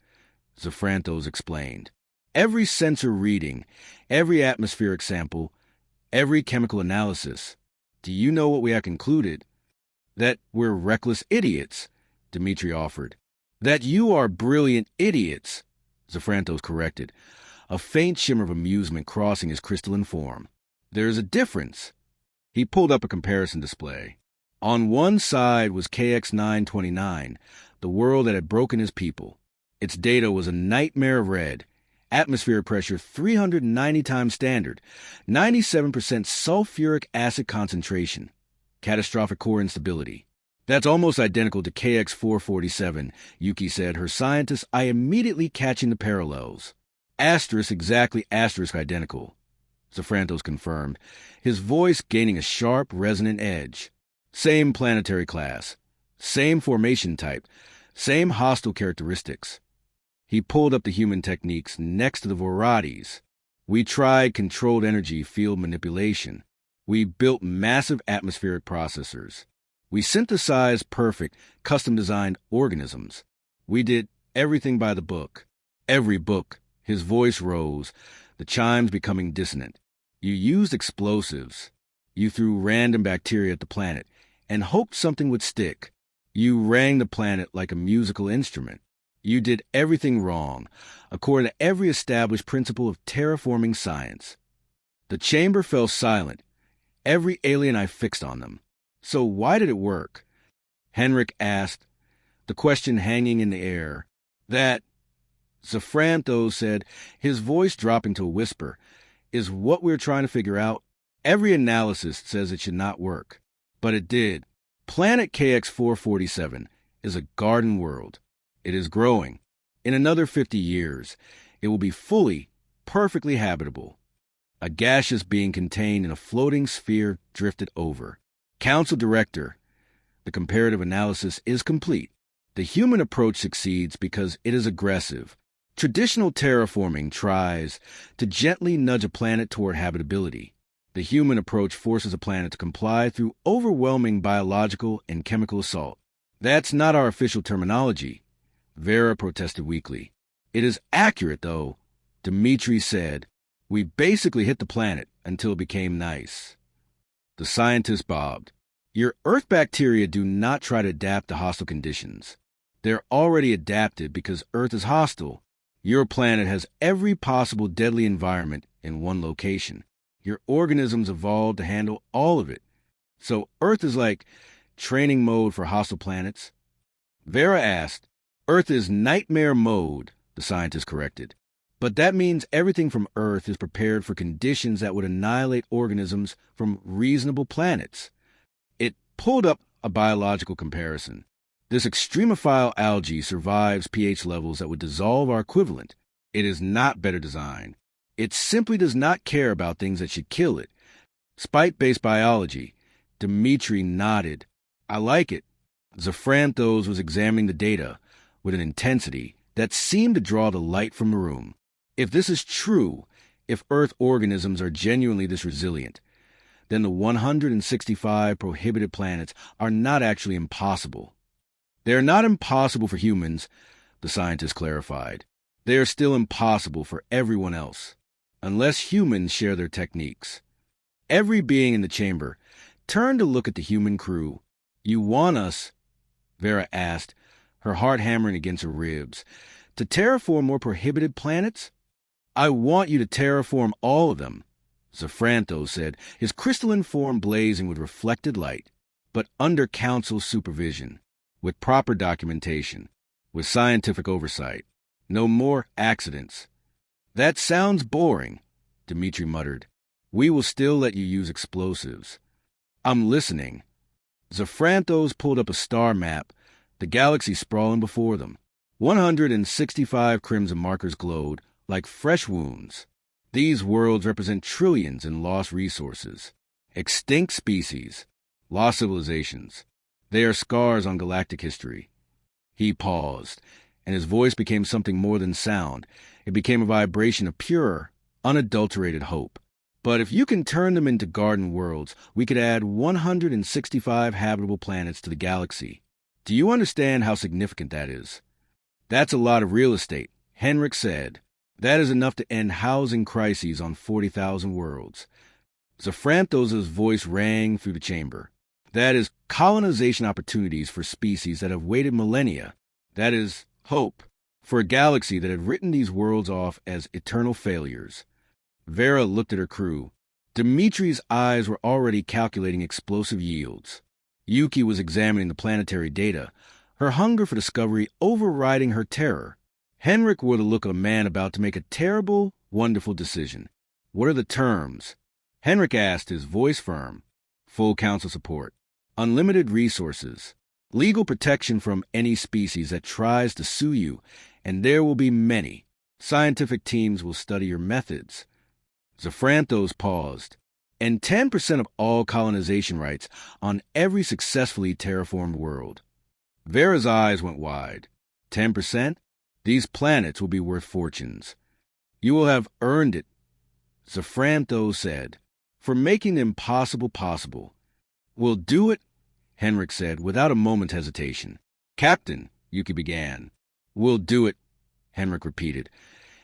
Zafranthos explained. Every sensor reading, every atmospheric sample, every chemical analysis. Do you know what we have concluded? That we're reckless idiots, Dmitri offered. That you are brilliant idiots, Zafranthos corrected, a faint shimmer of amusement crossing his crystalline form. There is a difference. He pulled up a comparison display. On one side was KX-929, the world that had broken his people. Its data was a nightmare of red, atmospheric pressure 390 times standard, 97% sulfuric acid concentration. catastrophic core instability. That's almost identical to KX-447, Yuki said, her scientists' eye immediately catching the parallels. Asterisk exactly asterisk identical, Zafrantos confirmed, his voice gaining a sharp, resonant edge. Same planetary class, same formation type, same hostile characteristics. He pulled up the human techniques next to the Vornathis. We tried controlled energy field manipulation. We built massive atmospheric processors. We synthesized perfect, custom-designed organisms. We did everything by the book. Every book. His voice rose, the chimes becoming dissonant. You used explosives. You threw random bacteria at the planet and hoped something would stick. You rang the planet like a musical instrument. You did everything wrong, according to every established principle of terraforming science. The chamber fell silent. Every alien eye fixed on them. So why did it work? Henrik asked, the question hanging in the air. That, Zafrantos said, his voice dropping to a whisper, is what we're trying to figure out. Every analyst says it should not work. But it did. Planet KX-447 is a garden world. It is growing. In another 50 years, it will be fully, perfectly habitable. A gaseous being contained in a floating sphere drifted over. Council Director, the comparative analysis is complete. The human approach succeeds because it is aggressive. Traditional terraforming tries to gently nudge a planet toward habitability. The human approach forces a planet to comply through overwhelming biological and chemical assault. That's not our official terminology, Vera protested weakly. It is accurate, though, Dmitri said. We basically hit the planet until it became nice. The scientist bobbed. Your Earth bacteria do not try to adapt to hostile conditions. They're already adapted because Earth is hostile. Your planet has every possible deadly environment in one location. Your organisms evolved to handle all of it. So Earth is like training mode for hostile planets. Vera asked. Earth is nightmare mode, the scientist corrected. But that means everything from Earth is prepared for conditions that would annihilate organisms from reasonable planets. It pulled up a biological comparison. This extremophile algae survives pH levels that would dissolve our equivalent. It is not better designed. It simply does not care about things that should kill it. Spite-based biology. Dmitri nodded. I like it. Zafrantos was examining the data with an intensity that seemed to draw the light from the room. If this is true, if Earth organisms are genuinely this resilient, then the 165 prohibited planets are not actually impossible. They are not impossible for humans, the scientist clarified. They are still impossible for everyone else, unless humans share their techniques. Every being in the chamber turned to look at the human crew. You want us, Vera asked, her heart hammering against her ribs, to terraform more prohibited planets? I want you to terraform all of them, Zafrantos said, his crystalline form blazing with reflected light, but under Council supervision, with proper documentation, with scientific oversight. No more accidents. That sounds boring, Dmitri muttered. We will still let you use explosives. I'm listening. Zafrantos pulled up a star map, the galaxy sprawling before them. 165 crimson markers glowed like fresh wounds. These worlds represent trillions in lost resources, extinct species, lost civilizations. They are scars on galactic history. He paused, and his voice became something more than sound. It became a vibration of pure, unadulterated hope. But if you can turn them into garden worlds, we could add 165 habitable planets to the galaxy. Do you understand how significant that is? That's a lot of real estate, Henrik said. That is enough to end housing crises on 40,000 worlds. Zafrantos' voice rang through the chamber. That is colonization opportunities for species that have waited millennia. That is hope for a galaxy that had written these worlds off as eternal failures. Vera looked at her crew. Dimitri's eyes were already calculating explosive yields. Yuki was examining the planetary data, her hunger for discovery overriding her terror. Henrik wore the look of a man about to make a terrible, wonderful decision. What are the terms? Henrik asked, his voice firm. Full council support. unlimited resources, legal protection from any species that tries to sue you, and there will be many. Scientific teams will study your methods. Zafranthos paused. And 10% of all colonization rights on every successfully terraformed world. Vera's eyes went wide. 10%? These planets will be worth fortunes. You will have earned it, Zafranthos said, for making the impossible possible. We'll do it, Henrik said, without a moment's hesitation. Captain, Yuki began. We'll do it, Henrik repeated,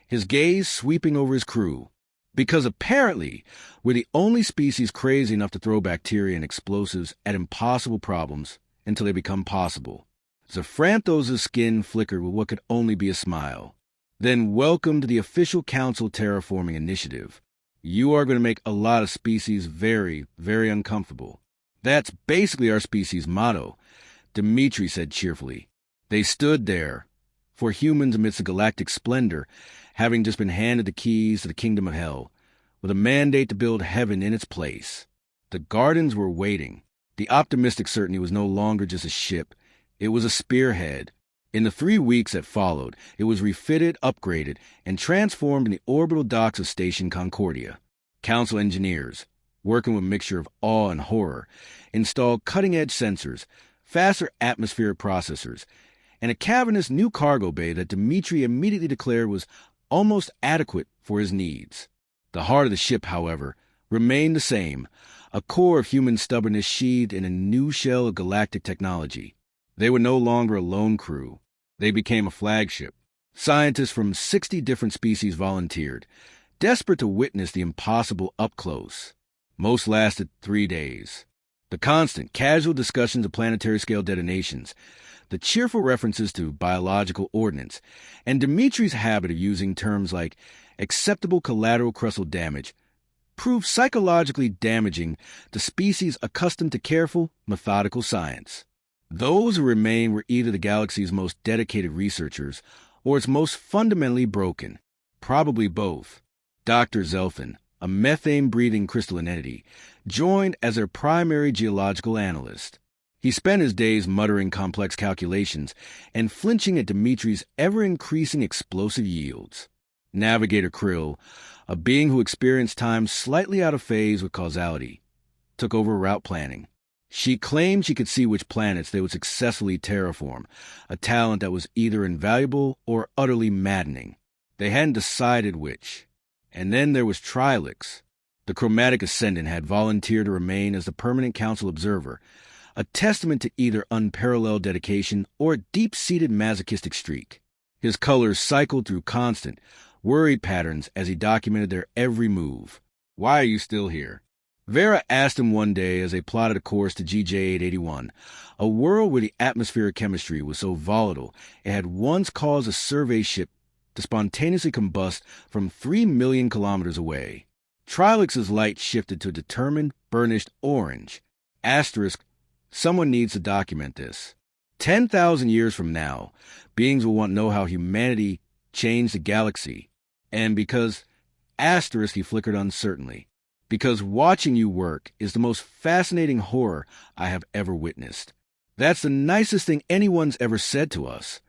his gaze sweeping over his crew. Because apparently we're the only species crazy enough to throw bacteria and explosives at impossible problems until they become possible. Zafranthos' skin flickered with what could only be a smile. Then welcome to the official Council Terraforming Initiative. You are going to make a lot of species very, very uncomfortable. That's basically our species' motto, Dmitri said cheerfully. They stood there, for humans amidst the galactic splendor, having just been handed the keys to the kingdom of hell, with a mandate to build heaven in its place. The gardens were waiting. The optimistic certainty was no longer just a ship. It was a spearhead. In the 3 weeks that followed, it was refitted, upgraded, and transformed in the orbital docks of Station Concordia. Council engineers, working with a mixture of awe and horror, installed cutting-edge sensors, faster atmospheric processors, and a cavernous new cargo bay that Dmitri immediately declared was almost adequate for his needs. The heart of the ship, however, remained the same, a core of human stubbornness sheathed in a new shell of galactic technology. They were no longer a lone crew. They became a flagship. Scientists from 60 different species volunteered, desperate to witness the impossible up close. Most lasted 3 days. The constant, casual discussions of planetary-scale detonations, the cheerful references to biological ordnance, and Dimitri's habit of using terms like acceptable collateral crustal damage proved psychologically damaging to species accustomed to careful, methodical science. Those who remained were either the galaxy's most dedicated researchers or its most fundamentally broken, probably both. Dr. Zelfin, a methane-breathing crystalline entity, joined as their primary geological analyst. He spent his days muttering complex calculations and flinching at Dimitri's ever-increasing explosive yields. Navigator Krill, a being who experienced time slightly out of phase with causality, took over route planning. She claimed she could see which planets they would successfully terraform, a talent that was either invaluable or utterly maddening. They hadn't decided which. And then there was Trilix. The chromatic ascendant had volunteered to remain as the permanent council observer, a testament to either unparalleled dedication or a deep-seated masochistic streak. His colors cycled through constant, worried patterns as he documented their every move. Why are you still here? Vera asked him one day as they plotted a course to GJ-881, a world where the atmospheric chemistry was so volatile it had once caused a survey ship to spontaneously combust from 3 million kilometers away. Trilix's light shifted to a determined, burnished orange. Asterisk, someone needs to document this. 10,000 years from now, beings will want to know how humanity changed the galaxy. And because, asterisk, he flickered uncertainly, because watching you work is the most fascinating horror I have ever witnessed. That's the nicest thing anyone's ever said to us,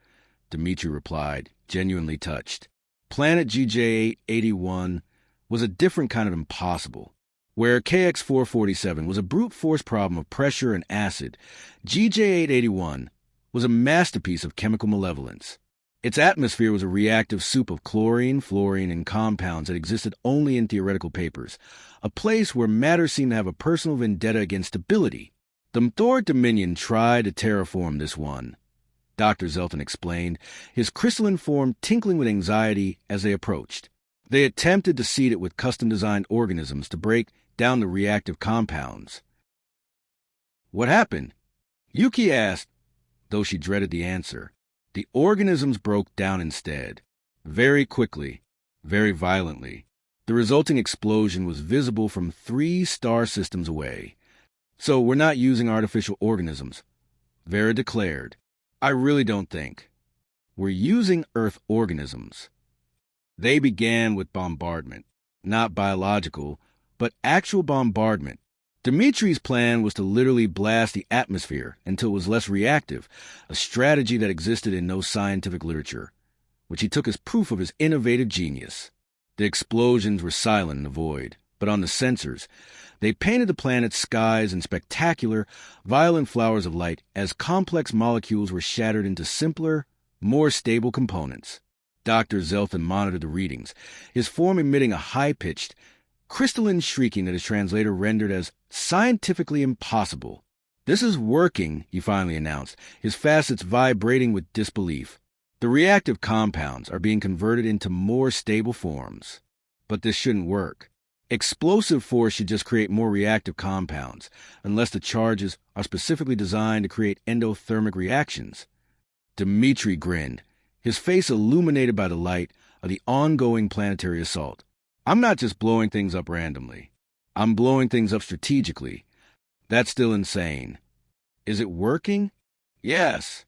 Dmitri replied, genuinely touched. Planet GJ-881 was a different kind of impossible. Where KX-447 was a brute force problem of pressure and acid, GJ-881 was a masterpiece of chemical malevolence. Its atmosphere was a reactive soup of chlorine, fluorine, and compounds that existed only in theoretical papers, a place where matter seemed to have a personal vendetta against stability. The Mthor Dominion tried to terraform this one, Dr. Zelton explained, his crystalline form tinkling with anxiety as they approached. They attempted to seed it with custom-designed organisms to break down the reactive compounds. What happened? Yuki asked, though she dreaded the answer. The organisms broke down instead, very quickly, very violently. The resulting explosion was visible from 3 star systems away. So we're not using artificial organisms, Vera declared. I really don't think. We're using Earth organisms. They began with bombardment, not biological, but actual bombardment. Dimitri's plan was to literally blast the atmosphere until it was less reactive, a strategy that existed in no scientific literature, which he took as proof of his innovative genius. The explosions were silent in the void, but on the sensors, they painted the planet's skies in spectacular, violent flowers of light as complex molecules were shattered into simpler, more stable components. Dr. Zelthan monitored the readings, his form emitting a high-pitched, crystalline shrieking that his translator rendered as scientifically impossible. "This is working," he finally announced, his facets vibrating with disbelief. "The reactive compounds are being converted into more stable forms. But this shouldn't work. Explosive force should just create more reactive compounds, unless the charges are specifically designed to create endothermic reactions." Dimitri grinned, his face illuminated by the light of the ongoing planetary assault. "I'm not just blowing things up randomly. I'm blowing things up strategically. That's still insane." "Is it working?" "Yes."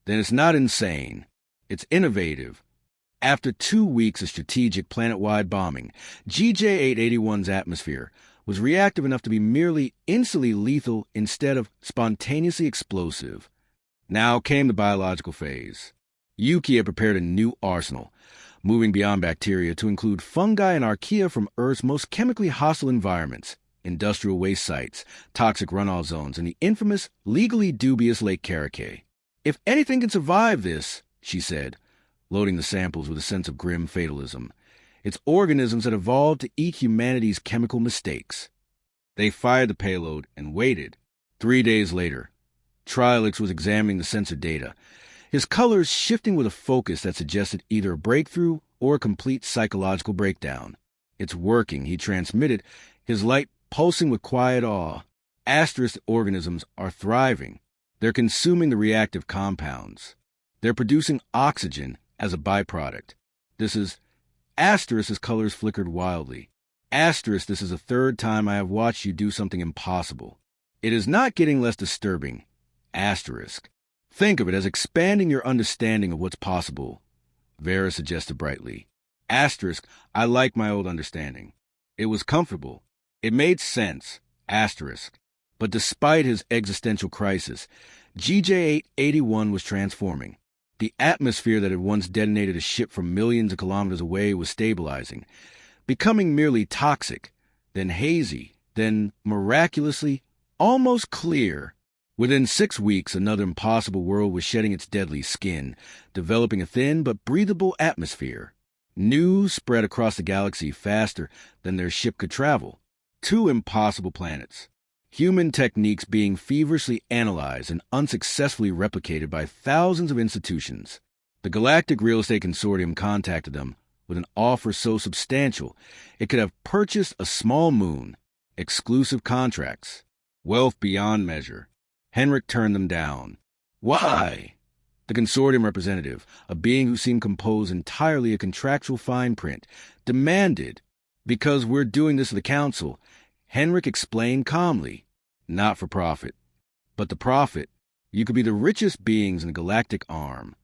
"Then it's not insane. It's innovative." After 2 weeks of strategic planet-wide bombing, GJ-881's atmosphere was reactive enough to be merely instantly lethal instead of spontaneously explosive. Now came the biological phase. Yuki had prepared a new arsenal, moving beyond bacteria to include fungi and archaea from Earth's most chemically hostile environments, industrial waste sites, toxic runoff zones, and the infamous, legally dubious Lake Karake. "If anything can survive this," she said, loading the samples with a sense of grim fatalism, "it's organisms that evolved to eat humanity's chemical mistakes." They fired the payload and waited. 3 days later, Trilix was examining the sensor data, his colors shifting with a focus that suggested either a breakthrough or a complete psychological breakdown. "It's working," he transmitted, his light pulsing with quiet awe. "Asterisk organisms are thriving. They're consuming the reactive compounds. They're producing oxygen as a byproduct. This is..." Asterisk's colors flickered wildly. "Asterisk, this is the 3rd time I have watched you do something impossible. It is not getting less disturbing. Asterisk. Think of it as expanding your understanding of what's possible," Vera suggested brightly. Asterisk, "I like my old understanding. It was comfortable. It made sense. Asterisk." But despite his existential crisis, GJ-881 was transforming. The atmosphere that had once detonated a ship from millions of kilometers away was stabilizing, becoming merely toxic, then hazy, then miraculously almost clear. Within 6 weeks, another impossible world was shedding its deadly skin, developing a thin but breathable atmosphere. News spread across the galaxy faster than their ship could travel. 2 impossible planets. Human techniques being feverishly analyzed and unsuccessfully replicated by thousands of institutions. The Galactic Real Estate Consortium contacted them with an offer so substantial it could have purchased a small moon, exclusive contracts, wealth beyond measure. Henrik turned them down. "Why?" The consortium representative, a being who seemed composed entirely of contractual fine print, demanded. "Because we're doing this to the council," Henrik explained calmly. "Not for profit. But the profit, you could be the richest beings in the galactic arm."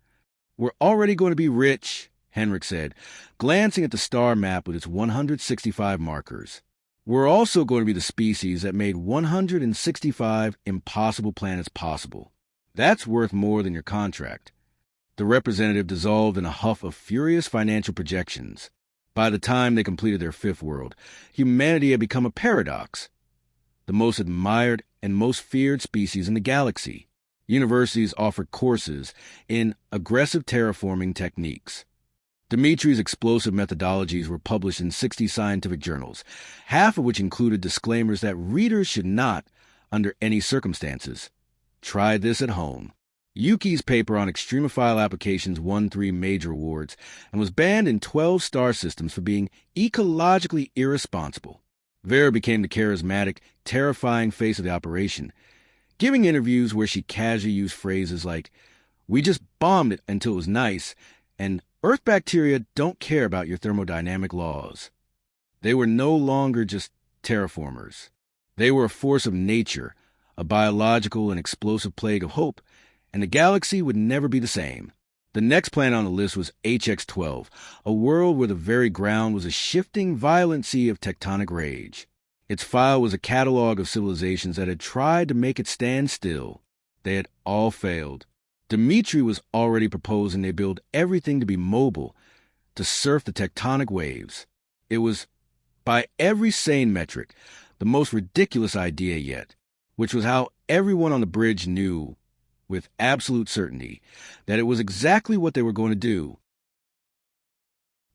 "We're already going to be rich," Henrik said, glancing at the star map with its 165 markers. "We're also going to be the species that made 165 impossible planets possible. That's worth more than your contract." The representative dissolved in a huff of furious financial projections. By the time they completed their 5th world, humanity had become a paradox. The most admired and most feared species in the galaxy. Universities offered courses in aggressive terraforming techniques. Dimitri's explosive methodologies were published in 60 scientific journals, half of which included disclaimers that readers should not, under any circumstances, try this at home. Yuki's paper on extremophile applications won 3 major awards and was banned in 12 star systems for being ecologically irresponsible. Vera became the charismatic, terrifying face of the operation, giving interviews where she casually used phrases like, "We just bombed it until it was nice," and "Earth bacteria don't care about your thermodynamic laws." They were no longer just terraformers. They were a force of nature, a biological and explosive plague of hope, and the galaxy would never be the same. The next planet on the list was HX-12, a world where the very ground was a shifting, violent sea of tectonic rage. Its file was a catalog of civilizations that had tried to make it stand still. They had all failed. Dmitri was already proposing they build everything to be mobile, to surf the tectonic waves. It was, by every sane metric, the most ridiculous idea yet, which was how everyone on the bridge knew, with absolute certainty, that it was exactly what they were going to do.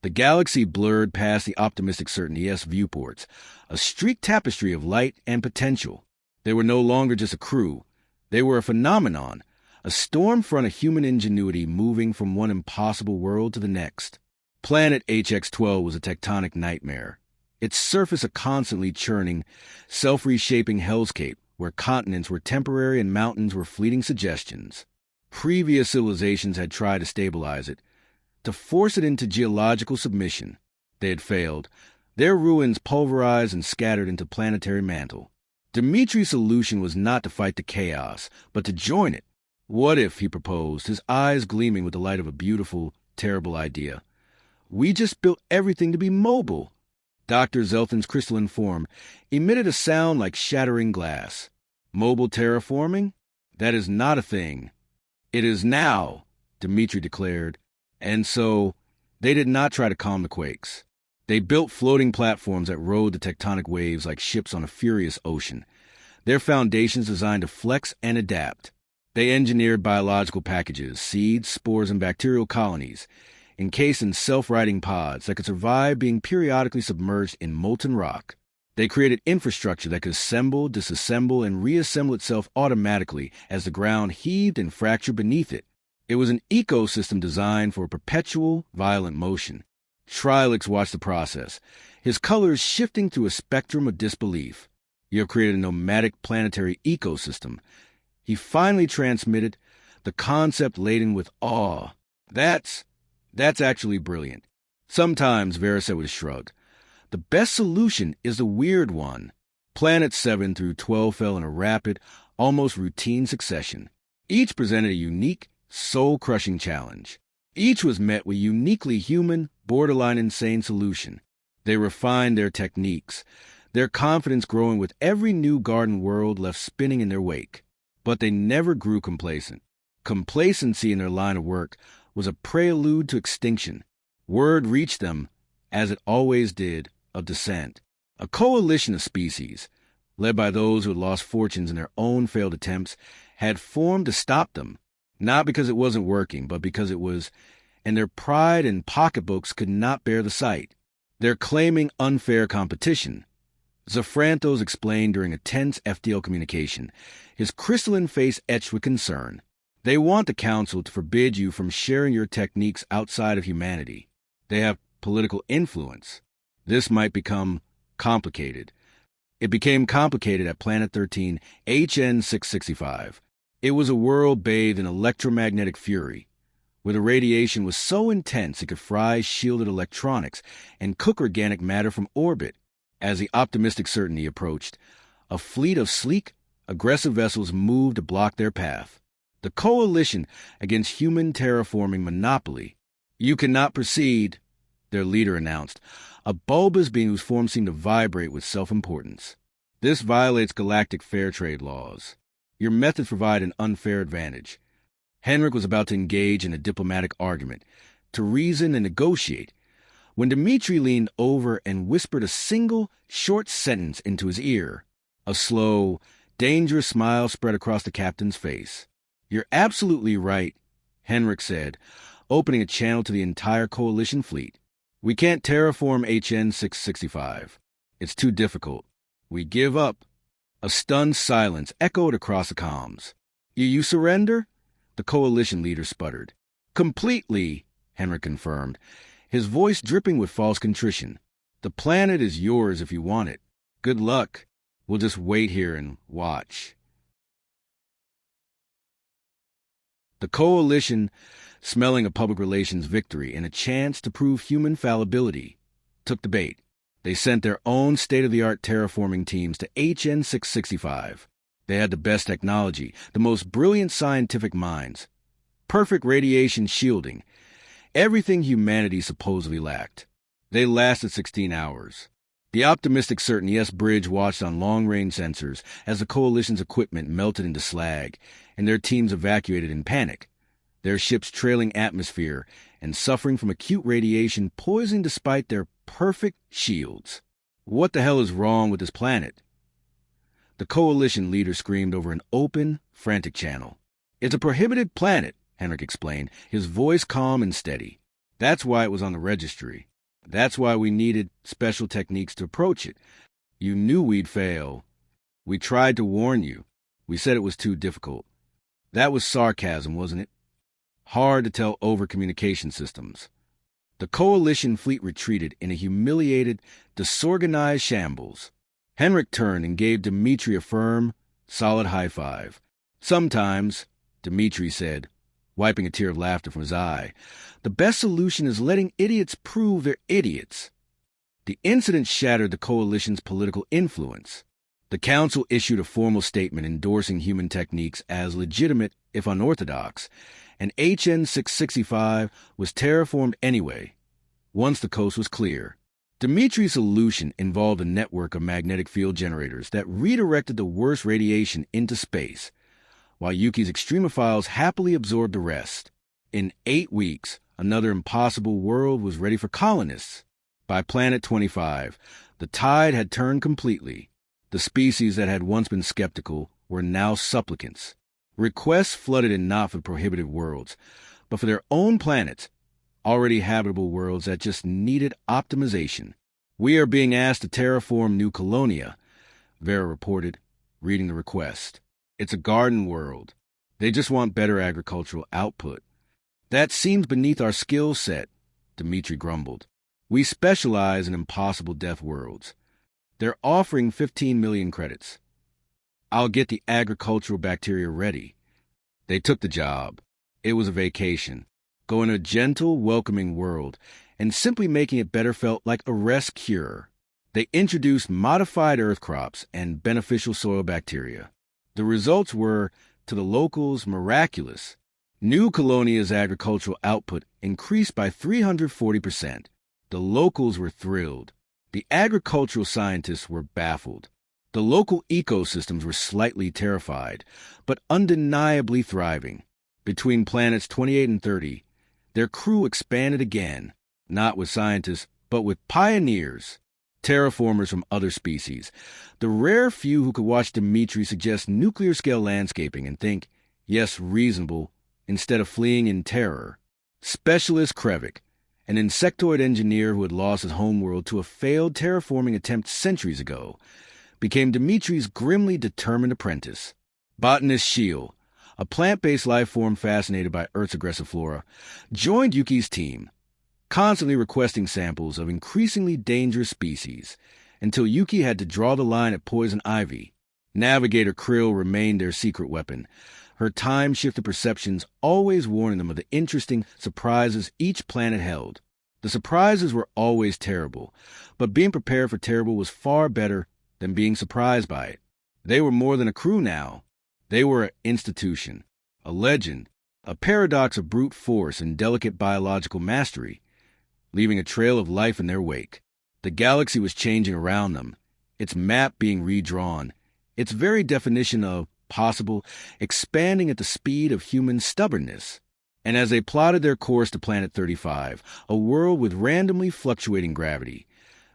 The galaxy blurred past the optimistic certainty-esque viewports, a streaked tapestry of light and potential. They were no longer just a crew. They were a phenomenon, a storm front of human ingenuity moving from one impossible world to the next. Planet HX-12 was a tectonic nightmare. Its surface a constantly churning, self-reshaping hellscape where continents were temporary and mountains were fleeting suggestions. Previous civilizations had tried to stabilize it, to force it into geological submission. They had failed, their ruins pulverized and scattered into planetary mantle. Dimitri's solution was not to fight the chaos, but to join it. What if, he proposed, his eyes gleaming with the light of a beautiful, terrible idea, we just built everything to be mobile? Dr. Zelthan's crystalline form emitted a sound like shattering glass. Mobile terraforming? That is not a thing. It is now, Dimitri declared. And so, they did not try to calm the quakes. They built floating platforms that rode the tectonic waves like ships on a furious ocean, their foundations designed to flex and adapt. They engineered biological packages, seeds, spores, and bacterial colonies, encased in self-righting pods that could survive being periodically submerged in molten rock. They created infrastructure that could assemble, disassemble, and reassemble itself automatically as the ground heaved and fractured beneath it. It was an ecosystem designed for perpetual, violent motion. Trilix watched the process, his colors shifting through a spectrum of disbelief. You have created a nomadic planetary ecosystem. He finally transmitted, the concept laden with awe. That's actually brilliant. Sometimes, Vera would shrug. The best solution is the weird one. Planets 7 through 12 fell in a rapid, almost routine succession. Each presented a unique, soul-crushing challenge. Each was met with uniquely human, borderline insane solution. They refined their techniques, their confidence growing with every new garden world left spinning in their wake. But they never grew complacent. Complacency in their line of work was a prelude to extinction. Word reached them, as it always did, of dissent. A coalition of species, led by those who had lost fortunes in their own failed attempts, had formed to stop them. Not because it wasn't working, but because it was, and their pride and pocketbooks could not bear the sight. They're claiming unfair competition. Zafrantos explained during a tense FDL communication, his crystalline face etched with concern. They want the Council to forbid you from sharing your techniques outside of humanity. They have political influence. This might become complicated. It became complicated at Planet 13, HN 665. It was a world bathed in electromagnetic fury, where the radiation was so intense it could fry shielded electronics and cook organic matter from orbit. As the optimistic certainty approached, a fleet of sleek, aggressive vessels moved to block their path. The coalition against human terraforming monopoly. You cannot proceed, their leader announced, a bulbous being whose form seemed to vibrate with self-importance. This violates galactic fair trade laws. Your methods provide an unfair advantage. Henrik was about to engage in a diplomatic argument, to reason and negotiate, when Dmitri leaned over and whispered a single, short sentence into his ear. A slow, dangerous smile spread across the captain's face. You're absolutely right, Henrik said, opening a channel to the entire coalition fleet. We can't terraform HN 665. It's too difficult. We give up. A stunned silence echoed across the comms. You surrender? The coalition leader sputtered. Completely, Henrik confirmed, his voice dripping with false contrition. The planet is yours if you want it. Good luck. We'll just wait here and watch. The coalition, smelling a public relations victory and a chance to prove human fallibility, took the bait. They sent their own state-of-the-art terraforming teams to HN 665. They had the best technology, the most brilliant scientific minds, perfect radiation shielding, everything humanity supposedly lacked. They lasted 16 hours. The optimistic Certainty S bridge watched on long-range sensors as the Coalition's equipment melted into slag, and their teams evacuated in panic, their ships trailing atmosphere and suffering from acute radiation poisoning despite their perfect shields. What the hell is wrong with this planet? The Coalition leader screamed over an open, frantic channel. It's a prohibited planet, Henrik explained, his voice calm and steady. That's why it was on the registry. That's why we needed special techniques to approach it. You knew we'd fail. We tried to warn you. We said it was too difficult. That was sarcasm, wasn't it? Hard to tell over communication systems. The Coalition fleet retreated in a humiliated, disorganized shambles. Henrik turned and gave Dmitri a firm, solid high five. Sometimes, Dmitri said, wiping a tear of laughter from his eye, the best solution is letting idiots prove they're idiots. The incident shattered the Coalition's political influence. The Council issued a formal statement endorsing human techniques as legitimate, if unorthodox, and HN 665 was terraformed anyway, once the coast was clear. Dimitri's solution involved a network of magnetic field generators that redirected the worst radiation into space, while Yuki's extremophiles happily absorbed the rest. In 8 weeks, another impossible world was ready for colonists. By Planet 25, the tide had turned completely. The species that had once been skeptical were now supplicants. Requests flooded in not for prohibited worlds, but for their own planets, already habitable worlds that just needed optimization. We are being asked to terraform New Colonia, Vera reported, reading the request. It's a garden world. They just want better agricultural output. That seems beneath our skill set, Dmitri grumbled. We specialize in impossible death worlds. They're offering 15 million credits. I'll get the agricultural bacteria ready. They took the job. It was a vacation. Go in a gentle, welcoming world, and simply making it better felt like a rest cure. They introduced modified earth crops and beneficial soil bacteria. The results were, to the locals, miraculous. New Colonia's agricultural output increased by 340%. The locals were thrilled. The agricultural scientists were baffled. The local ecosystems were slightly terrified, but undeniably thriving. Between planets 28 and 30, their crew expanded again, not with scientists, but with pioneers, terraformers from other species, the rare few who could watch Dmitri suggest nuclear-scale landscaping and think, yes, reasonable, instead of fleeing in terror. Specialist Krevik, an insectoid engineer who had lost his homeworld to a failed terraforming attempt centuries ago, became Dimitri's grimly determined apprentice. Botanist Shiel, a plant-based life form fascinated by Earth's aggressive flora, joined Yuki's team, constantly requesting samples of increasingly dangerous species, until Yuki had to draw the line at poison ivy. Navigator Krill remained their secret weapon, her time-shifted perceptions always warning them of the interesting surprises each planet held. The surprises were always terrible, but being prepared for terrible was far better than being surprised by it. They were more than a crew now. They were an institution, a legend, a paradox of brute force and delicate biological mastery, leaving a trail of life in their wake. The galaxy was changing around them, its map being redrawn, its very definition of possible expanding at the speed of human stubbornness. And as they plotted their course to Planet 35, a world with randomly fluctuating gravity,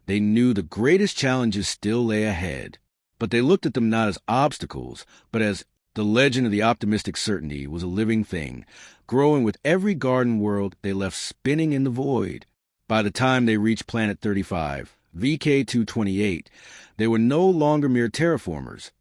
they knew the greatest challenges still lay ahead. But they looked at them not as obstacles, but as the legend of the optimistic certainty was a living thing, growing with every garden world they left spinning in the void. By the time they reached Planet 35, VK228, they were no longer mere terraformers.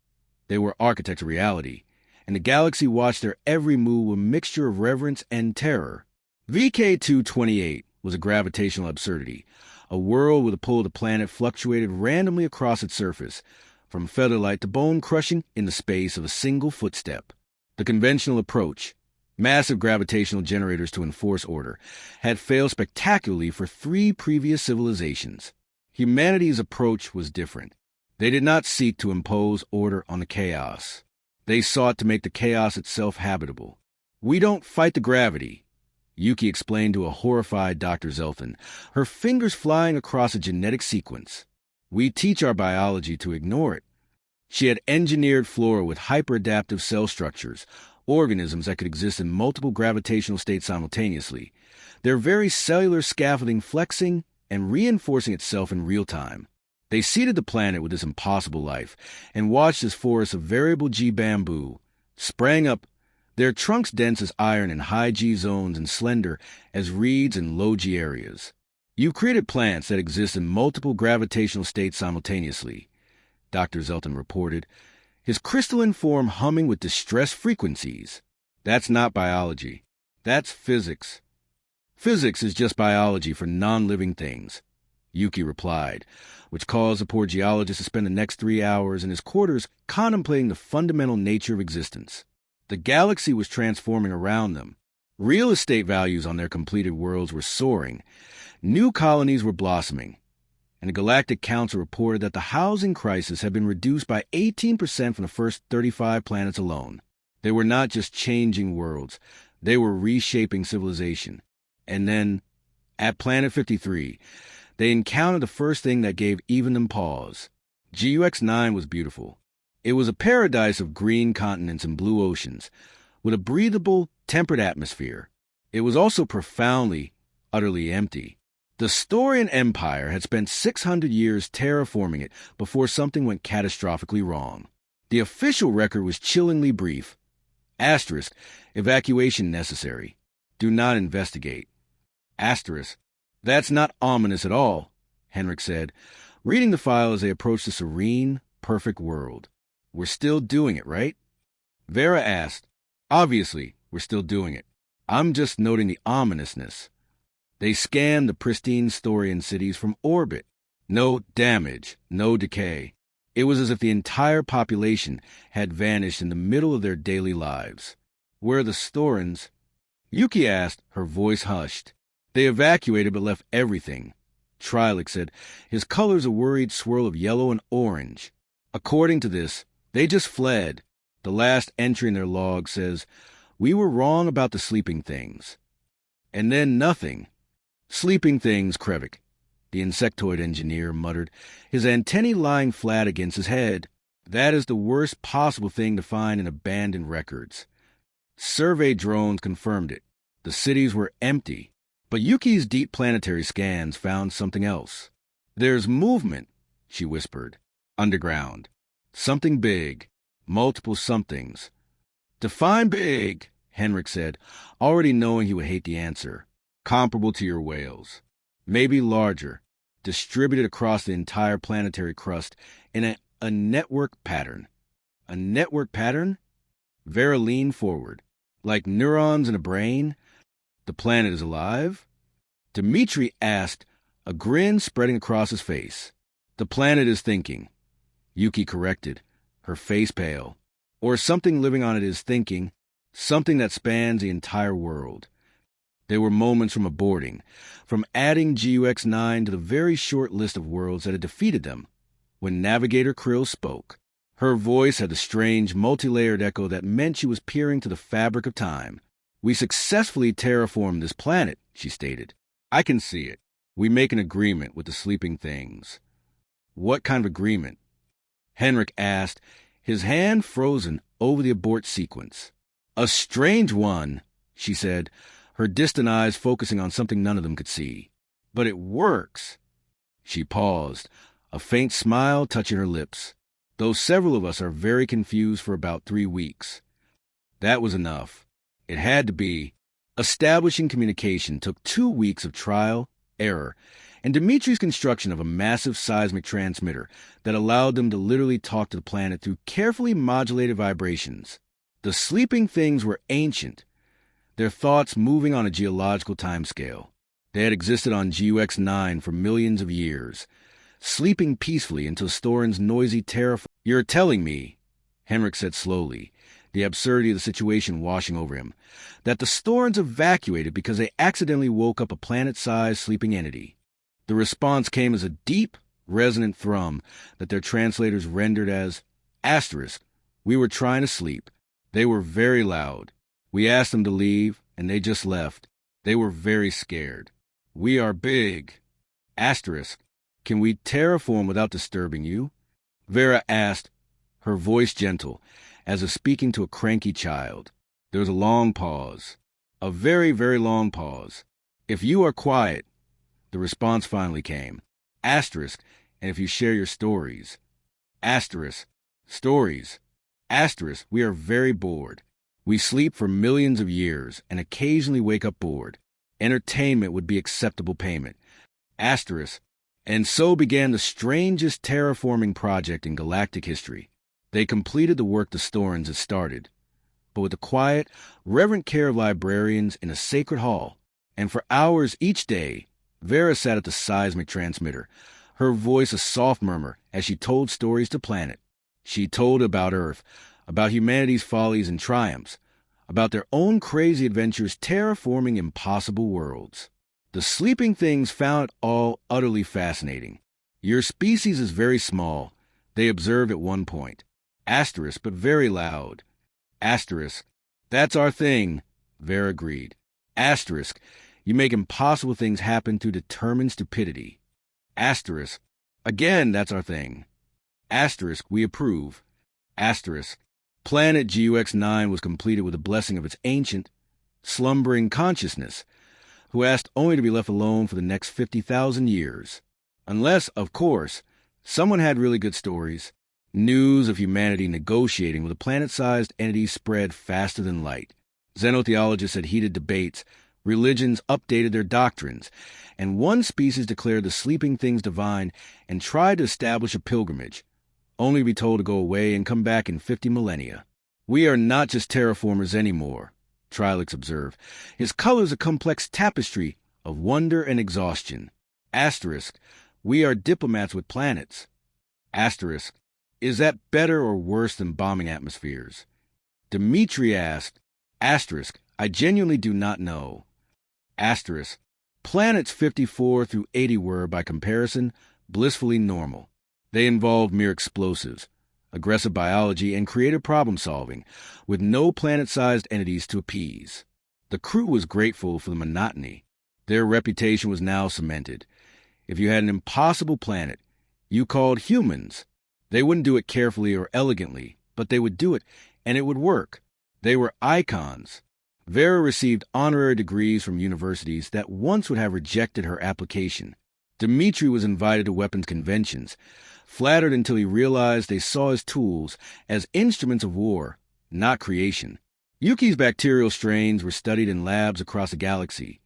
They were architects of reality, and the galaxy watched their every move with a mixture of reverence and terror. VK228 was a gravitational absurdity, a world where the pull of the planet fluctuated randomly across its surface, from featherlight to bone-crushing in the space of a single footstep. The conventional approach, massive gravitational generators to enforce order, had failed spectacularly for 3 previous civilizations. Humanity's approach was different. They did not seek to impose order on the chaos. They sought to make the chaos itself habitable. We don't fight the gravity, Yuki explained to a horrified Dr. Zelthan, her fingers flying across a genetic sequence. We teach our biology to ignore it. She had engineered flora with hyperadaptive cell structures, organisms that could exist in multiple gravitational states simultaneously, their very cellular scaffolding flexing and reinforcing itself in real time. They seeded the planet with this impossible life and watched as forests of variable G bamboo sprang up, their trunks dense as iron in high G zones and slender as reeds in low G areas. You've created plants that exist in multiple gravitational states simultaneously, Dr. Zelton reported, his crystalline form humming with distress frequencies. That's not biology. That's physics. Physics is just biology for non-living things, Yuki replied, which caused the poor geologist to spend the next 3 hours in his quarters contemplating the fundamental nature of existence. The galaxy was transforming around them. Real estate values on their completed worlds were soaring. New colonies were blossoming. And the Galactic Council reported that the housing crisis had been reduced by 18% from the first 35 planets alone. They were not just changing worlds, they were reshaping civilization. And then, at Planet 53, they encountered the first thing that gave even them pause. GUX-9 was beautiful. It was a paradise of green continents and blue oceans, with a breathable, temperate atmosphere. It was also profoundly, utterly empty. The Storian Empire had spent 600 years terraforming it before something went catastrophically wrong. The official record was chillingly brief. Asterisk, evacuation necessary. Do not investigate. Asterisk, that's not ominous at all, Henrik said, reading the file as they approached the serene, perfect world. We're still doing it, right? Vera asked. Obviously, we're still doing it. I'm just noting the ominousness. They scanned the pristine Storian cities from orbit. No damage, no decay. It was as if the entire population had vanished in the middle of their daily lives. Where are the Storans? Yuki asked, her voice hushed. They evacuated but left everything. Trilek said, his colors a worried swirl of yellow and orange. According to this, they just fled. The last entry in their log says, we were wrong about the sleeping things. And then nothing. Sleeping things, Krevik, the insectoid engineer muttered, his antennae lying flat against his head. That is the worst possible thing to find in abandoned records. Survey drones confirmed it. The cities were empty. But Yuki's deep planetary scans found something else. There's movement, she whispered. Underground. Something big. Multiple somethings. Define big, Henrik said, already knowing he would hate the answer. Comparable to your whales. Maybe larger. Distributed across the entire planetary crust in a network pattern. A network pattern? Vera leaned forward. Like neurons in a brain? The planet is alive? Dmitri asked, a grin spreading across his face. The planet is thinking. Yuki corrected, her face pale. Or something living on it is thinking, something that spans the entire world. There were moments from aborting, from adding GUX-9 to the very short list of worlds that had defeated them, when Navigator Krill spoke. Her voice had the strange, multi-layered echo that meant she was peering to the fabric of time. We successfully terraformed this planet, she stated. I can see it. We make an agreement with the sleeping things. What kind of agreement? Henrik asked, his hand frozen over the abort sequence. A strange one, she said, her distant eyes focusing on something none of them could see. But it works. She paused, a faint smile touching her lips. Though several of us are very confused for about 3 weeks. That was enough. It had to be. Establishing communication took 2 weeks of trial, error, and Dimitri's construction of a massive seismic transmitter that allowed them to literally talk to the planet through carefully modulated vibrations. The sleeping things were ancient, their thoughts moving on a geological timescale. They had existed on GUX-9 for millions of years, sleeping peacefully until Storin's noisy terraform. You're telling me, Henrik said slowly, the absurdity of the situation washing over him, that the Storins evacuated because they accidentally woke up a planet-sized sleeping entity. The response came as a deep, resonant thrum that their translators rendered as, asterisk, we were trying to sleep. They were very loud. We asked them to leave, and they just left. They were very scared. We are big. Asterisk. Can we terraform without disturbing you? Vera asked, her voice gentle, as if speaking to a cranky child. There was a long pause. A very, very long pause. If you are quiet, the response finally came. Asterisk, and if you share your stories. Asterisk, stories. Asterisk, we are very bored. We sleep for millions of years and occasionally wake up bored. Entertainment would be acceptable payment. Asterisk, and so began the strangest terraforming project in galactic history. They completed the work the Storans had started, but with the quiet, reverent care of librarians in a sacred hall. And for hours each day, Vera sat at the seismic transmitter, her voice a soft murmur as she told stories to planet. She told about Earth, about humanity's follies and triumphs, about their own crazy adventures terraforming impossible worlds. The sleeping things found it all utterly fascinating. Your species is very small, they observed at one point. Asterisk, but very loud. Asterisk, that's our thing, Vera agreed. Asterisk, you make impossible things happen through determined stupidity. Asterisk, again, that's our thing. Asterisk, we approve. Asterisk, planet GUX-9 was completed with the blessing of its ancient, slumbering consciousness, who asked only to be left alone for the next 50,000 years. Unless, of course, someone had really good stories. News of humanity negotiating with a planet-sized entity spread faster than light. Xenotheologists had heated debates, religions updated their doctrines, and one species declared the sleeping things divine and tried to establish a pilgrimage, only to be told to go away and come back in 50 millennia. We are not just terraformers anymore, Trilix observed. His color is a complex tapestry of wonder and exhaustion. Asterisk, we are diplomats with planets. Asterisk, is that better or worse than bombing atmospheres? Dimitri asked. Asterisk, I genuinely do not know. Asterisk, planets 54 through 80 were, by comparison, blissfully normal. They involved mere explosives, aggressive biology, and creative problem-solving, with no planet-sized entities to appease. The crew was grateful for the monotony. Their reputation was now cemented. If you had an impossible planet, you called humans. They wouldn't do it carefully or elegantly, but they would do it, and it would work. They were icons. Vera received honorary degrees from universities that once would have rejected her application. Dimitri was invited to weapons conventions, flattered until he realized they saw his tools as instruments of war, not creation. Yuki's bacterial strains were studied in labs across the galaxy,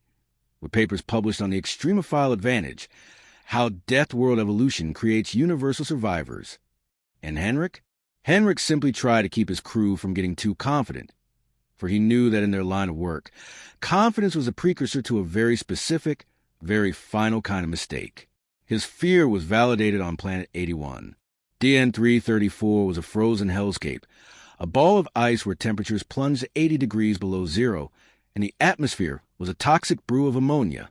with papers published on the extremophile advantage, how death world evolution creates universal survivors. And Henrik? Henrik simply tried to keep his crew from getting too confident, for he knew that in their line of work, confidence was a precursor to a very specific, very final kind of mistake. His fear was validated on Planet 81. DN-334 was a frozen hellscape, a ball of ice where temperatures plunged to 80 degrees below zero, and the atmosphere was a toxic brew of ammonia.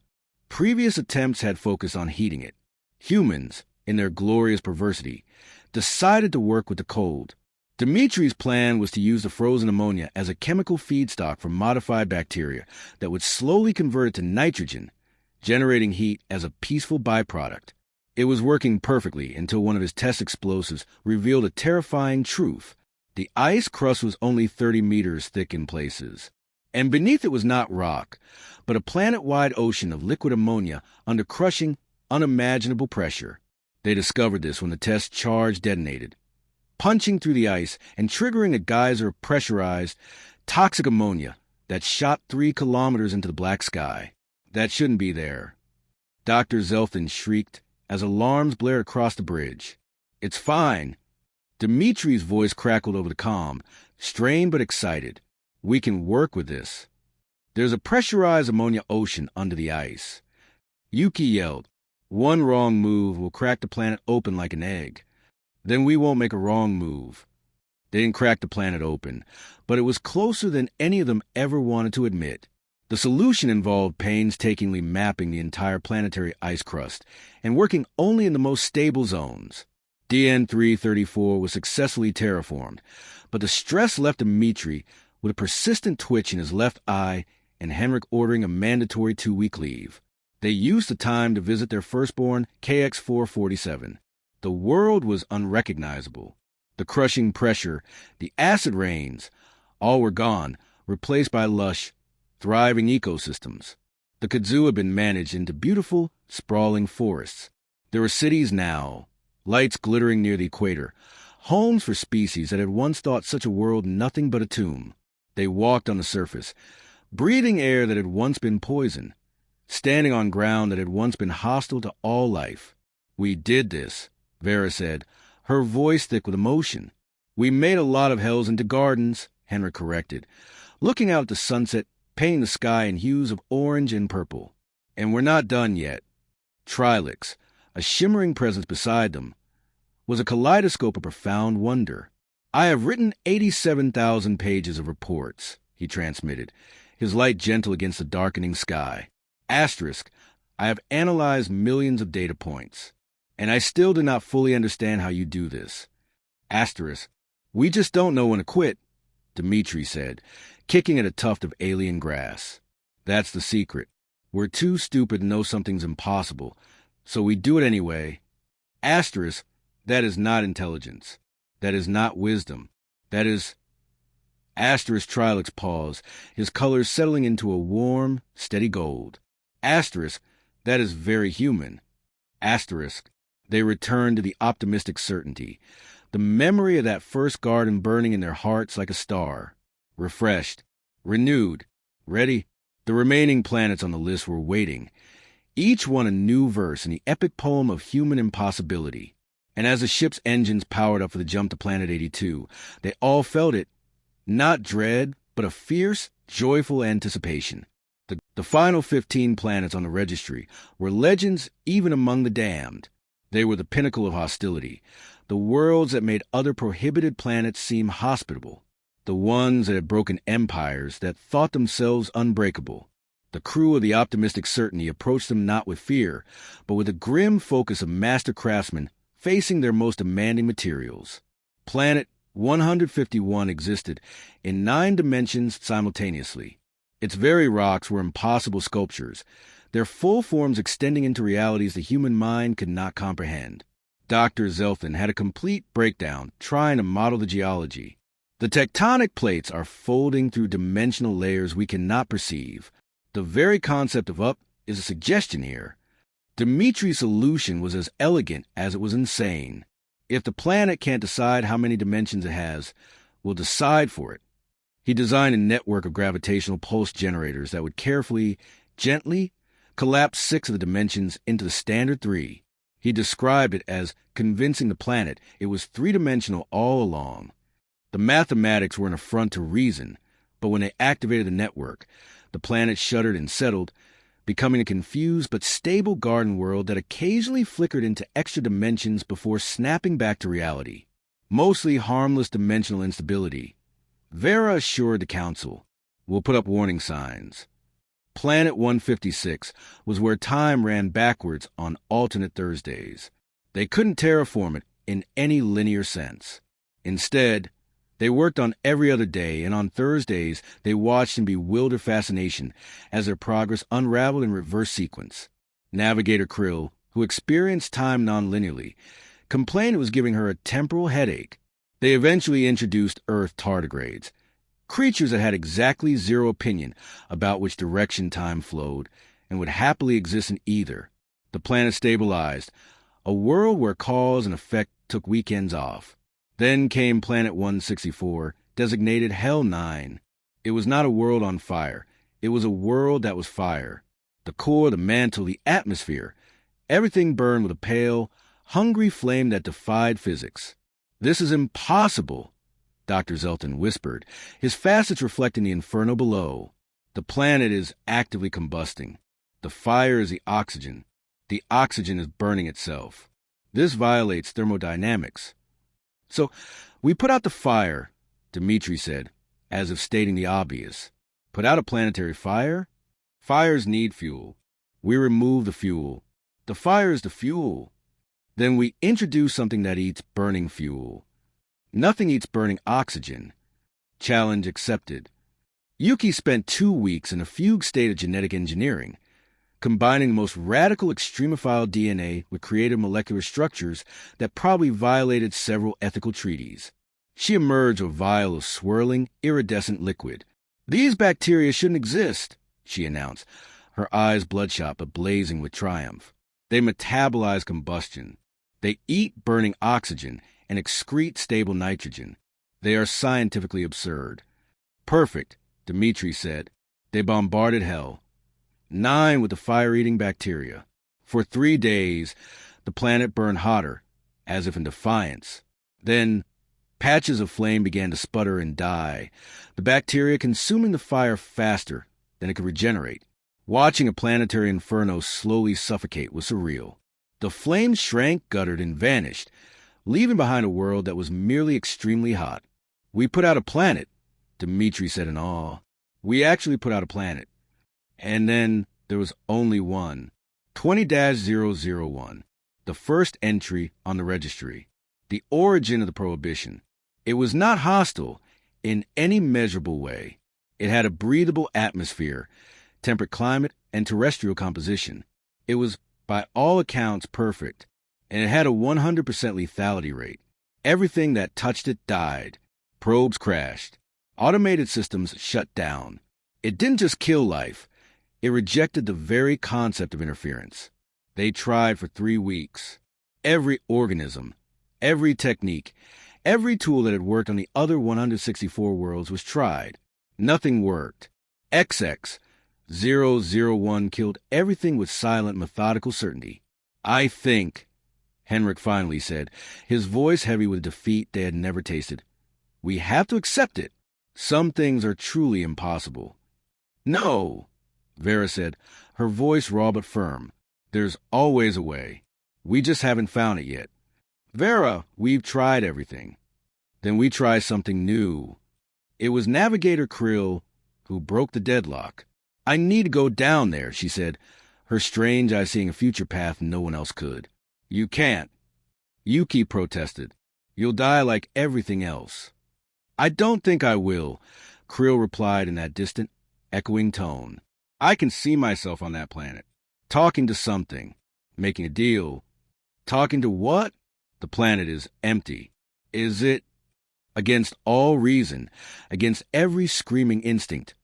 Previous attempts had focused on heating it. Humans, in their glorious perversity, decided to work with the cold. Dimitri's plan was to use the frozen ammonia as a chemical feedstock for modified bacteria that would slowly convert it to nitrogen, generating heat as a peaceful byproduct. It was working perfectly until one of his test explosives revealed a terrifying truth. The ice crust was only 30 meters thick in places, and beneath it was not rock, but a planet-wide ocean of liquid ammonia under crushing, unimaginable pressure. They discovered this when the test charge detonated, punching through the ice and triggering a geyser of pressurized, toxic ammonia that shot 3 kilometers into the black sky. That shouldn't be there. Dr. Zelthan shrieked as alarms blared across the bridge. It's fine. Dimitri's voice crackled over the comm, strained but excited. We can work with this. There's a pressurized ammonia ocean under the ice. Yuki yelled, one wrong move will crack the planet open like an egg. Then we won't make a wrong move. They didn't crack the planet open, but it was closer than any of them ever wanted to admit. The solution involved painstakingly mapping the entire planetary ice crust and working only in the most stable zones. DN-334 was successfully terraformed, but the stress left Dimitri with a persistent twitch in his left eye and Henrik ordering a mandatory 2-week leave. They used the time to visit their firstborn, KX-447. The world was unrecognizable. The crushing pressure, the acid rains, all were gone, replaced by lush, thriving ecosystems. The kudzu had been managed into beautiful, sprawling forests. There were cities now, lights glittering near the equator, homes for species that had once thought such a world nothing but a tomb. They walked on the surface, breathing air that had once been poison, standing on ground that had once been hostile to all life. "We did this," Vera said, her voice thick with emotion. "We made a lot of hells into gardens," Henrik corrected, looking out at the sunset, painting the sky in hues of orange and purple. "And we're not done yet." Trilix, a shimmering presence beside them, was a kaleidoscope of profound wonder. "I have written 87,000 pages of reports," he transmitted, his light gentle against the darkening sky. Asterisk, "I have analyzed millions of data points, and I still do not fully understand how you do this." Asterisk, "We just don't know when to quit," Dmitri said, kicking at a tuft of alien grass. "That's the secret. We're too stupid to know something's impossible, so we do it anyway." Asterisk, "That is not intelligence. That is not wisdom. That is—" Asterisk Trilix paused, his colors settling into a warm, steady gold. Asterisk, "That is very human." Asterisk, they returned to the optimistic certainty, the memory of that first garden burning in their hearts like a star. Refreshed, renewed, ready, the remaining planets on the list were waiting, each one a new verse in the epic poem of human impossibility. And as the ship's engines powered up for the jump to Planet 82, they all felt it, not dread, but a fierce, joyful anticipation. The final 15 planets on the Registry were legends even among the damned. They were the pinnacle of hostility, the worlds that made other prohibited planets seem hospitable, the ones that had broken empires that thought themselves unbreakable. The crew of the optimistic certainty approached them not with fear, but with the grim focus of master craftsmen facing their most demanding materials. Planet 151 existed in 9 dimensions simultaneously. Its very rocks were impossible sculptures, their full forms extending into realities the human mind could not comprehend. Dr. Zelthan had a complete breakdown trying to model the geology. The tectonic plates are folding through dimensional layers we cannot perceive. The very concept of up is a suggestion here. Dimitri's solution was as elegant as it was insane. If the planet can't decide how many dimensions it has, we'll decide for it. He designed a network of gravitational pulse generators that would carefully, gently, collapse 6 of the dimensions into the standard 3. He described it as convincing the planet it was 3-dimensional all along. The mathematics were an affront to reason, but when they activated the network, the planet shuddered and settled, becoming a confused but stable garden world that occasionally flickered into extra dimensions before snapping back to reality. Mostly harmless dimensional instability. Vera assured the Council, "We'll put up warning signs." Planet 156 was where time ran backwards on alternate Thursdays. They couldn't terraform it in any linear sense. Instead, they worked on every other day, and on Thursdays they watched in bewildered fascination as their progress unraveled in reverse sequence. Navigator Krill, who experienced time non-linearly, complained it was giving her a temporal headache. They eventually introduced Earth tardigrades, creatures that had exactly zero opinion about which direction time flowed and would happily exist in either. The planet stabilized, a world where cause and effect took weekends off. Then came Planet 164, designated Hell 9. It was not a world on fire. It was a world that was fire. The core, the mantle, the atmosphere. Everything burned with a pale, hungry flame that defied physics. "This is impossible," Dr. Zelthan whispered, his facets reflecting the inferno below. "The planet is actively combusting. The fire is the oxygen. The oxygen is burning itself. This violates thermodynamics." "So we put out the fire," Dmitri said, as if stating the obvious. "Put out a planetary fire? Fires need fuel. We remove the fuel. The fire is the fuel. Then we introduce something that eats burning fuel. Nothing eats burning oxygen. Challenge accepted." Yuki spent 2 weeks in a fugue state of genetic engineering. combining the most radical extremophile DNA with creative molecular structures that probably violated several ethical treaties. She emerged with a vial of swirling, iridescent liquid. "These bacteria shouldn't exist," she announced, her eyes bloodshot but blazing with triumph. "They metabolize combustion. They eat burning oxygen and excrete stable nitrogen. They are scientifically absurd." "Perfect," Dmitri said. They bombarded hell. 9 with the fire-eating bacteria. For 3 days, the planet burned hotter, as if in defiance. Then, patches of flame began to sputter and die, the bacteria consuming the fire faster than it could regenerate. Watching a planetary inferno slowly suffocate was surreal. The flames shrank, guttered, and vanished, leaving behind a world that was merely extremely hot. "We put out a planet," Dmitri said in awe. "We actually put out a planet. And then there was only one. 20-001, the first entry on the registry. The origin of the prohibition. It was not hostile in any measurable way. It had a breathable atmosphere, temperate climate, and terrestrial composition. It was, by all accounts, perfect, and it had a 100% lethality rate. Everything that touched it died. Probes crashed. Automated systems shut down. It didn't just kill life. It rejected the very concept of interference. They tried for 3 weeks. Every organism, every technique, every tool that had worked on the other 164 worlds was tried. Nothing worked. XX-001 killed everything with silent, methodical certainty. "I think," Henrik finally said, his voice heavy with defeat they had never tasted, "we have to accept it. Some things are truly impossible." "No," Vera said, her voice raw but firm. "There's always a way. We just haven't found it yet." "Vera, we've tried everything." "Then we try something new." It was Navigator Krill who broke the deadlock. "I need to go down there," she said, her strange eye seeing a future path no one else could. "You can't." Yuki protested. "You'll die like everything else." "I don't think I will," Krill replied in that distant, echoing tone. "I can see myself on that planet, talking to something, making a deal." "Talking to what?" "The planet is empty." "Is it?" Against all reason, against every screaming instinct,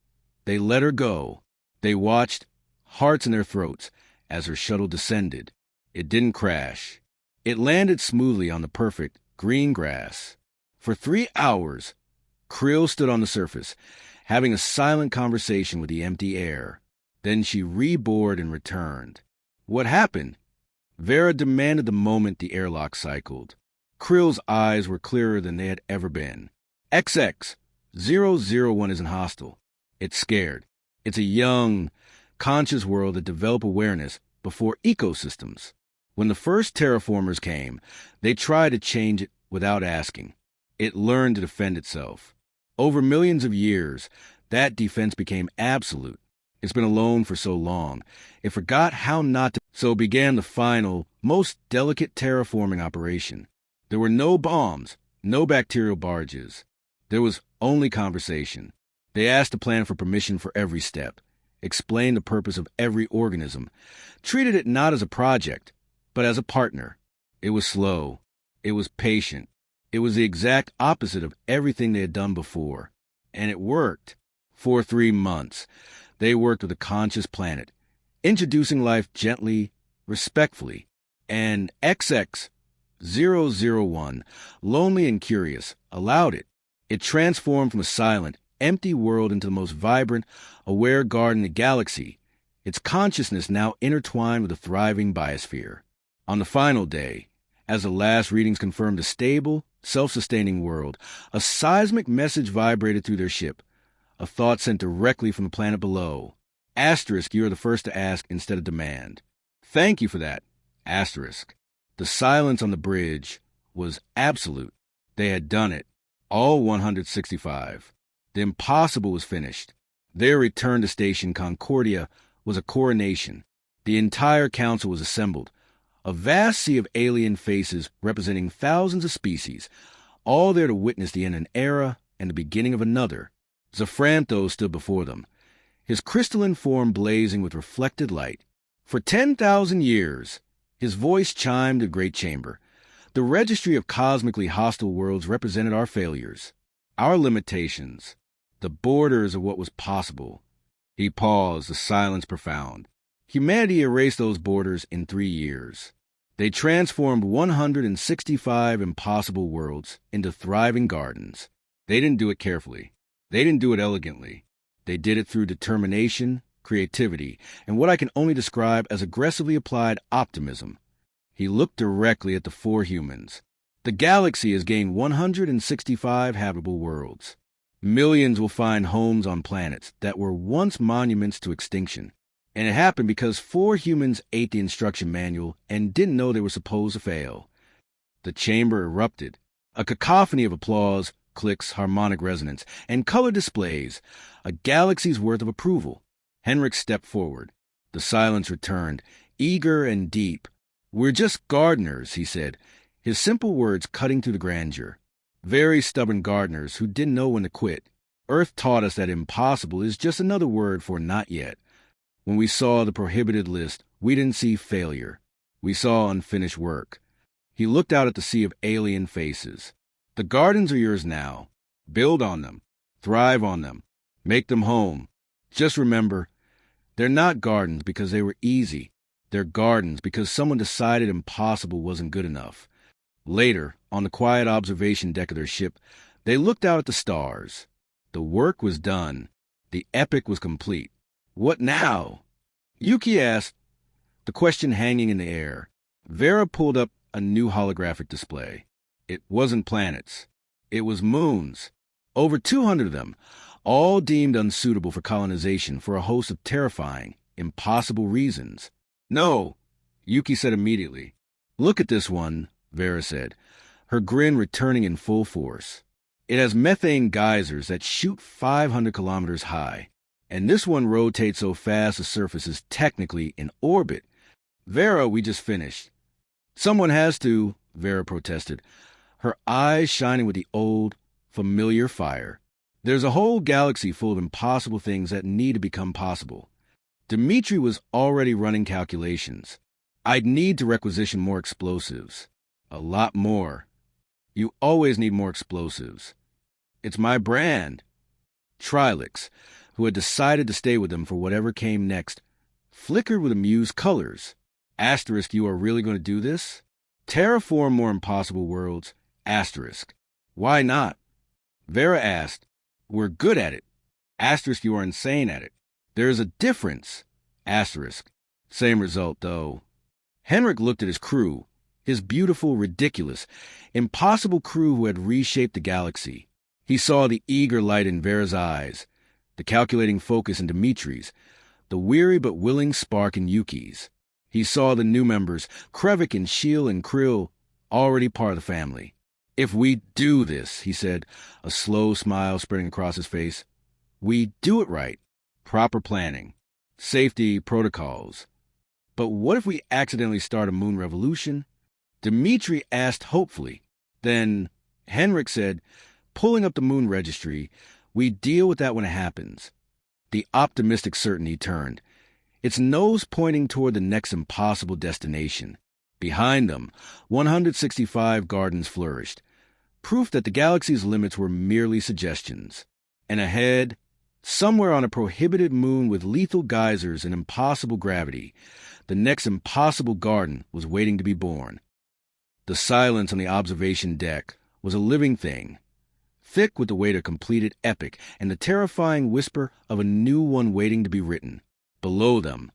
they let her go. They watched, hearts in their throats, as her shuttle descended. It didn't crash. It landed smoothly on the perfect green grass. For 3 hours, Krill stood on the surface, having a silent conversation with the empty air. Then she reboarded and returned. "What happened?" Vera demanded the moment the airlock cycled. Krill's eyes were clearer than they had ever been. XX-001 isn't hostile. It's scared. It's a young, conscious world that developed awareness before ecosystems. When the first terraformers came, they tried to change it without asking. It learned to defend itself. Over millions of years, that defense became absolute. It's been alone for so long, it forgot how not to. So began the final, most delicate terraforming operation. There were no bombs, no bacterial barges. There was only conversation. They asked the planet for permission for every step, explained the purpose of every organism, treated it not as a project, but as a partner. It was slow. It was patient. It was the exact opposite of everything they had done before. And it worked. For 3 months, they worked with a conscious planet, introducing life gently, respectfully. And XX-001, lonely and curious, allowed it. It transformed from a silent, empty world into the most vibrant, aware garden in the galaxy, its consciousness now intertwined with a thriving biosphere. On the final day, as the last readings confirmed a stable, self-sustaining world, a seismic message vibrated through their ship, a thought sent directly from the planet below. Asterisk, you are the first to ask instead of demand. Thank you for that. Asterisk. The silence on the bridge was absolute. They had done it. All 165. The impossible was finished. Their return to Station Concordia was a coronation. The entire council was assembled. A vast sea of alien faces representing thousands of species, all there to witness the end of an era and the beginning of another. Zafranto stood before them, his crystalline form blazing with reflected light. For 10,000 years, his voice chimed the great chamber. The Registry of Cosmically hostile worlds represented our failures, our limitations, the borders of what was possible. He paused, the silence profound. Humanity erased those borders in 3 years. They transformed 165 impossible worlds into thriving gardens. They didn't do it carefully. They didn't do it elegantly. They did it through determination, creativity, and what I can only describe as aggressively applied optimism. He looked directly at the 4 humans. The galaxy has gained 165 habitable worlds. Millions will find homes on planets that were once monuments to extinction. And it happened because 4 humans ate the instruction manual and didn't know they were supposed to fail. The chamber erupted. A cacophony of applause, clicks, harmonic resonance, and color displays. A galaxy's worth of approval. Henrik stepped forward. The silence returned, eager and deep. "We're just gardeners," he said, his simple words cutting through the grandeur. Very stubborn gardeners who didn't know when to quit. Earth taught us that impossible is just another word for not yet. When we saw the prohibited list, we didn't see failure. We saw unfinished work. He looked out at the sea of alien faces. The gardens are yours now. Build on them. Thrive on them. Make them home. Just remember, they're not gardens because they were easy. They're gardens because someone decided impossible wasn't good enough. Later, on the quiet observation deck of their ship, they looked out at the stars. The work was done. The epic was complete. What now? Yuki asked, the question hanging in the air. Vera pulled up a new holographic display. It wasn't planets. It was moons. Over 200 of them, all deemed unsuitable for colonization for a host of terrifying, impossible reasons. "No," Yuki said immediately. "Look at this one," Vera said, her grin returning in full force. "It has methane geysers that shoot 500 kilometers high. And this one rotates so fast the surface is technically in orbit. Vera, we just finished." "Someone has to," Vera protested, her eyes shining with the old, familiar fire. "There's a whole galaxy full of impossible things that need to become possible." Dmitri was already running calculations. "I'd need to requisition more explosives. A lot more. You always need more explosives. It's my brand." Trilix, who had decided to stay with them for whatever came next, flickered with amused colors. "Asterisk, you are really going to do this? Terraform more impossible worlds? Asterisk. Why not?" Vera asked. "We're good at it." Asterisk, you are insane at it. There is a difference. Asterisk. Same result, though. Henrik looked at his crew, his beautiful, ridiculous, impossible crew who had reshaped the galaxy. He saw the eager light in Vera's eyes, the calculating focus in Dimitri's, the weary but willing spark in Yuki's. He saw the new members, Krevik and Shiel and Krill, already part of the family. "If we do this," he said, a slow smile spreading across his face, "we do it right. Proper planning. Safety protocols. But what if we accidentally start a moon revolution?" Dimitri asked hopefully. Then Henrik said, pulling up the moon registry, "We deal with that when it happens." The optimistic certainty turned, its nose pointing toward the next impossible destination. Behind them, 165 gardens flourished, proof that the galaxy's limits were merely suggestions. And ahead, somewhere on a prohibited moon with lethal geysers and impossible gravity, the next impossible garden was waiting to be born. The silence on the observation deck was a living thing, thick with the weight of completed epic and the terrifying whisper of a new one waiting to be written. Below them,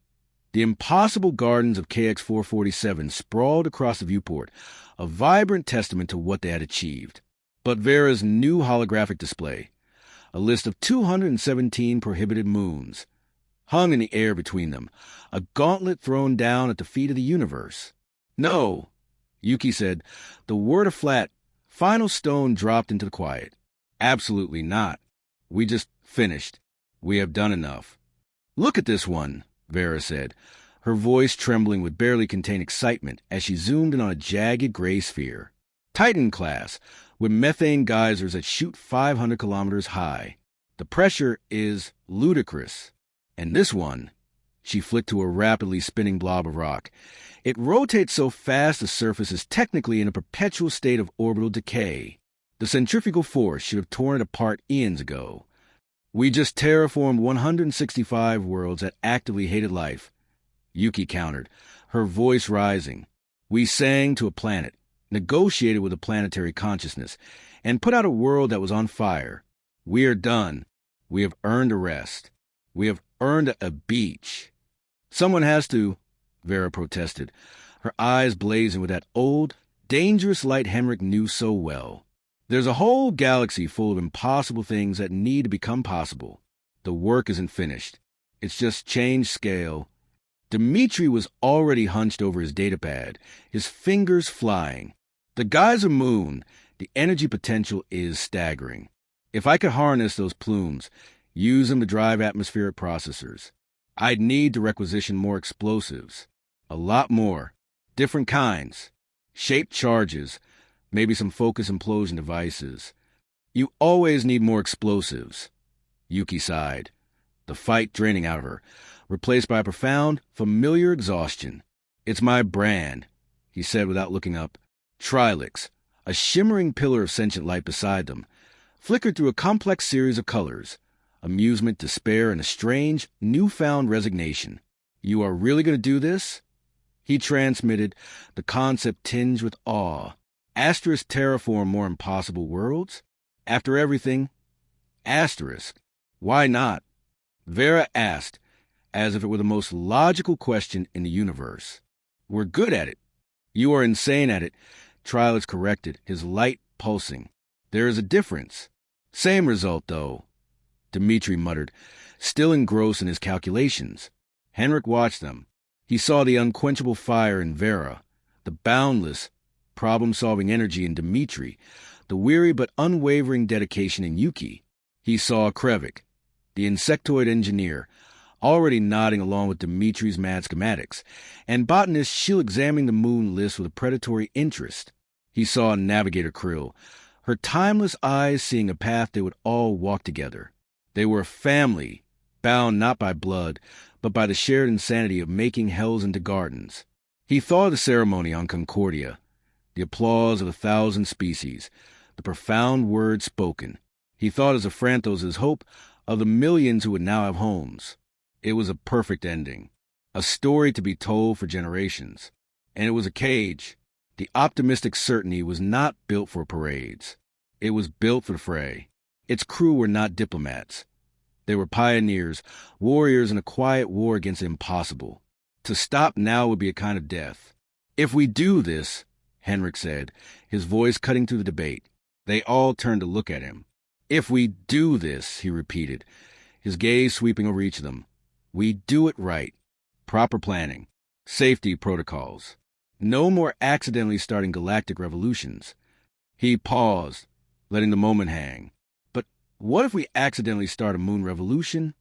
the impossible gardens of KX-447 sprawled across the viewport, a vibrant testament to what they had achieved. But Vera's new holographic display, a list of 217 prohibited moons, hung in the air between them, a gauntlet thrown down at the feet of the universe. "No," Yuki said, the word a flat, final stone dropped into the quiet. "Absolutely not. We just finished. We have done enough." "Look at this one," Vera said, her voice trembling with barely contained excitement as she zoomed in on a jagged gray sphere. Titan class, with methane geysers that shoot 500 kilometers high. The pressure is ludicrous. And this one, She flicked to a rapidly spinning blob of rock. It rotates so fast the surface is technically in a perpetual state of orbital decay. The centrifugal force should have torn it apart eons ago. We just terraformed 165 worlds that actively hated life, Yuki countered, her voice rising. We sang to a planet, negotiated with a planetary consciousness, and put out a world that was on fire. We are done. We have earned a rest. We have earned a beach. Someone has to, Vera protested, her eyes blazing with that old, dangerous light Henrik knew so well. There's a whole galaxy full of impossible things that need to become possible. The work isn't finished. It's just changed scale. Dmitri was already hunched over his datapad, his fingers flying. The geyser moon, the energy potential is staggering. If I could harness those plumes, use them to drive atmospheric processors, I'd need to requisition more explosives. A lot more. Different kinds. Shaped charges. Maybe some focus implosion devices. You always need more explosives. Yuki sighed, the fight draining out of her, replaced by a profound, familiar exhaustion. It's my brand, he said without looking up. Trilix, a shimmering pillar of sentient light beside them, flickered through a complex series of colors. Amusement, despair, and a strange, newfound resignation. You are really going to do this? He transmitted, the concept tinged with awe. Asterisk terraform more impossible worlds? After everything? Asterisk. Why not? Vera asked, as if it were the most logical question in the universe. We're good at it. You are insane at it, Trilix corrected, his light pulsing. There is a difference. Same result, though, Dmitri muttered, still engrossed in his calculations. Henrik watched them. He saw the unquenchable fire in Vera, the boundless, problem-solving energy in Dmitri, the weary but unwavering dedication in Yuki. He saw Krevik, the insectoid engineer, already nodding along with Dmitri's mad schematics, and botanist She'll examining the moon list with a predatory interest. He saw Navigator Krill, her timeless eyes seeing a path they would all walk together. They were a family, bound not by blood, but by the shared insanity of making hells into gardens. He thought of the ceremony on Concordia, the applause of 1,000 species, the profound words spoken. He thought as Afranthos' hope of the millions who would now have homes. It was a perfect ending, a story to be told for generations. And it was a cage. The optimistic certainty was not built for parades. It was built for the fray. Its crew were not diplomats. They were pioneers, warriors in a quiet war against the impossible. To stop now would be a kind of death. If we do this, Henrik said, his voice cutting through the debate. They all turned to look at him. If we do this, he repeated, his gaze sweeping over each of them. We do it right. Proper planning. Safety protocols. No more accidentally starting galactic revolutions. He paused, letting the moment hang. But what if we accidentally start a moon revolution?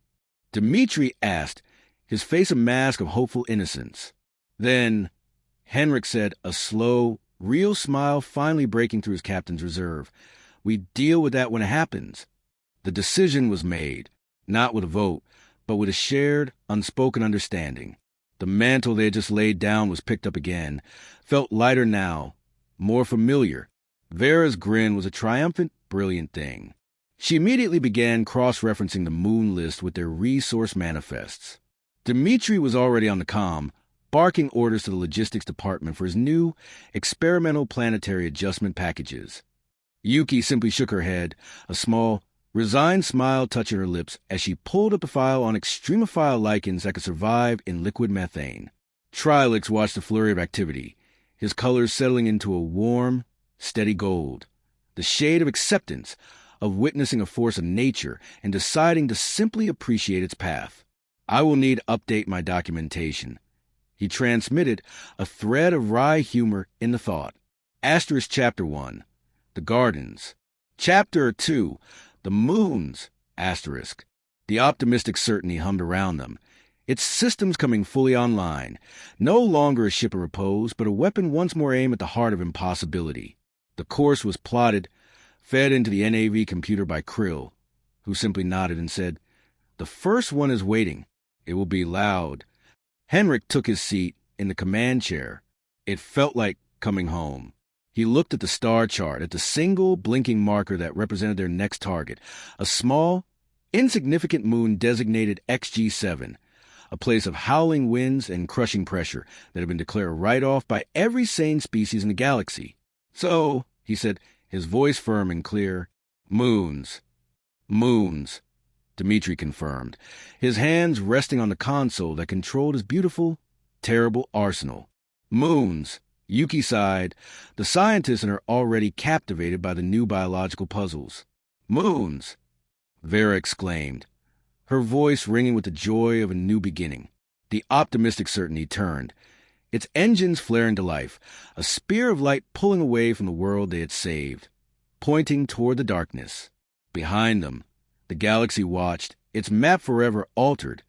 Dmitri asked, his face a mask of hopeful innocence. Then, Henrik said, a slow, real smile finally breaking through his captain's reserve. We deal with that when it happens. The decision was made, not with a vote, but with a shared, unspoken understanding. The mantle they had just laid down was picked up again, felt lighter now, more familiar. Vera's grin was a triumphant, brilliant thing. She immediately began cross-referencing the moon list with their resource manifests. Dmitri was already on the comm, barking orders to the logistics department for his new, experimental planetary adjustment packages. Yuki simply shook her head, a small, resigned smile touching her lips as she pulled up the file on extremophile lichens that could survive in liquid methane. Trilix watched the flurry of activity, his colors settling into a warm, steady gold. The shade of acceptance, of witnessing a force of nature and deciding to simply appreciate its path. I will need to update my documentation. He transmitted a thread of wry humor in the thought. Asterisk Chapter 1. The Gardens. Chapter 2. The Moons. Asterisk. The optimistic certainty hummed around them. Its systems coming fully online. No longer a ship of repose, but a weapon once more aimed at the heart of impossibility. The course was plotted, fed into the NAV computer by Krill, who simply nodded and said, "The first one is waiting. It will be loud, Henrik took his seat in the command chair. It felt like coming home. He looked at the star chart, at the single blinking marker that represented their next target, a small, insignificant moon designated XG7, a place of howling winds and crushing pressure that had been declared right off by every sane species in the galaxy. So, he said, his voice firm and clear, moons. Moons, Dmitri confirmed, his hands resting on the console that controlled his beautiful, terrible arsenal. Moons, Yuki sighed. The scientists in her already captivated by the new biological puzzles. Moons, Vera exclaimed, her voice ringing with the joy of a new beginning. The optimistic certainty turned, its engines flaring to life, a spear of light pulling away from the world they had saved, pointing toward the darkness. Behind them, the galaxy watched, its map forever altered,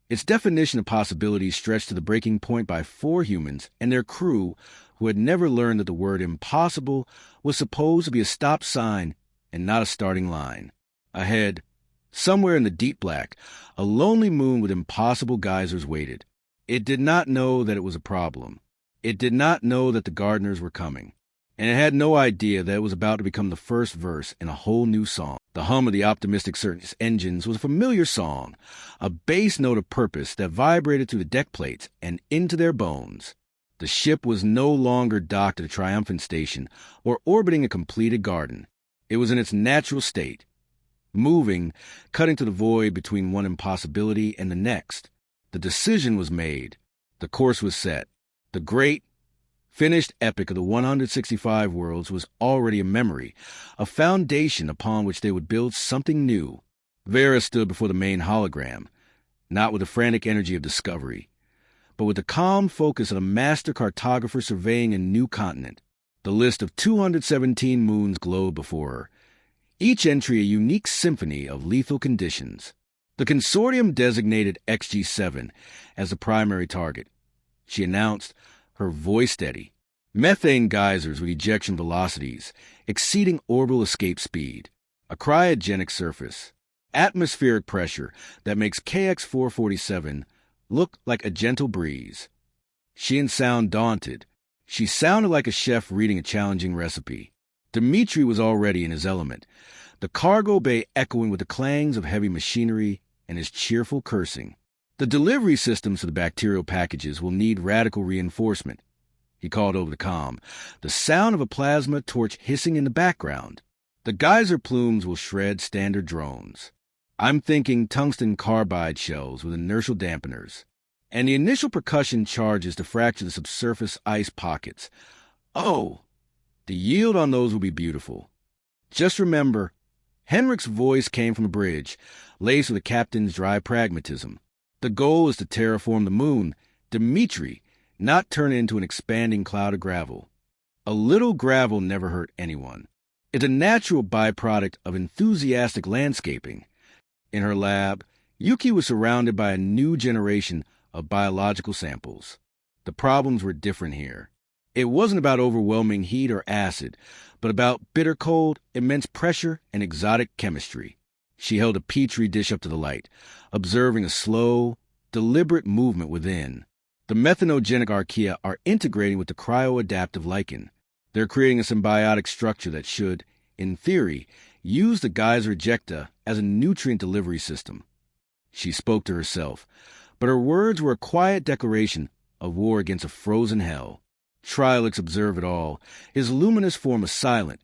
its definition of possibilities stretched to the breaking point by 4 humans and their crew who had never learned that the word impossible was supposed to be a stop sign and not a starting line. Ahead, somewhere in the deep black, a lonely moon with impossible geysers waited. It did not know that it was a problem. It did not know that the gardeners were coming. And it had no idea that it was about to become the first verse in a whole new song. The hum of the optimistic certainty's engines was a familiar song, a bass note of purpose that vibrated through the deck plates and into their bones. The ship was no longer docked at a triumphant station or orbiting a completed garden. It was in its natural state, moving, cutting to the void between one impossibility and the next. The decision was made. The course was set. The great, finished epic of the 165 worlds was already a memory, a foundation upon which they would build something new. Vera stood before the main hologram, not with the frantic energy of discovery, but with the calm focus of a master cartographer surveying a new continent. The list of 217 moons glowed before her, each entry a unique symphony of lethal conditions. The consortium designated XG7 as the primary target. She announced, her voice steady. Methane geysers with ejection velocities exceeding orbital escape speed. A cryogenic surface. Atmospheric pressure that makes KX-447 look like a gentle breeze. She didn't sound daunted. She sounded like a chef reading a challenging recipe. Dmitri was already in his element, the cargo bay echoing with the clangs of heavy machinery and his cheerful cursing. The delivery systems for the bacterial packages will need radical reinforcement, he called over the comm, the sound of a plasma torch hissing in the background. The geyser plumes will shred standard drones. I'm thinking tungsten carbide shells with inertial dampeners, and the initial percussion charges to fracture the subsurface ice pockets. Oh, the yield on those will be beautiful. Just remember, Henrik's voice came from a bridge, laced with the captain's dry pragmatism. The goal is to terraform the moon, Dmitri, not turn it into an expanding cloud of gravel. A little gravel never hurt anyone. It's a natural byproduct of enthusiastic landscaping. In her lab, Yuki was surrounded by a new generation of biological samples. The problems were different here. It wasn't about overwhelming heat or acid, but about bitter cold, immense pressure, and exotic chemistry. She held a petri dish up to the light, observing a slow, deliberate movement within. The methanogenic archaea are integrating with the cryoadaptive lichen. They're creating a symbiotic structure that should, in theory, use the geyser ejecta as a nutrient delivery system. She spoke to herself, but her words were a quiet declaration of war against a frozen hell. Trilix observed it all, his luminous form a silent,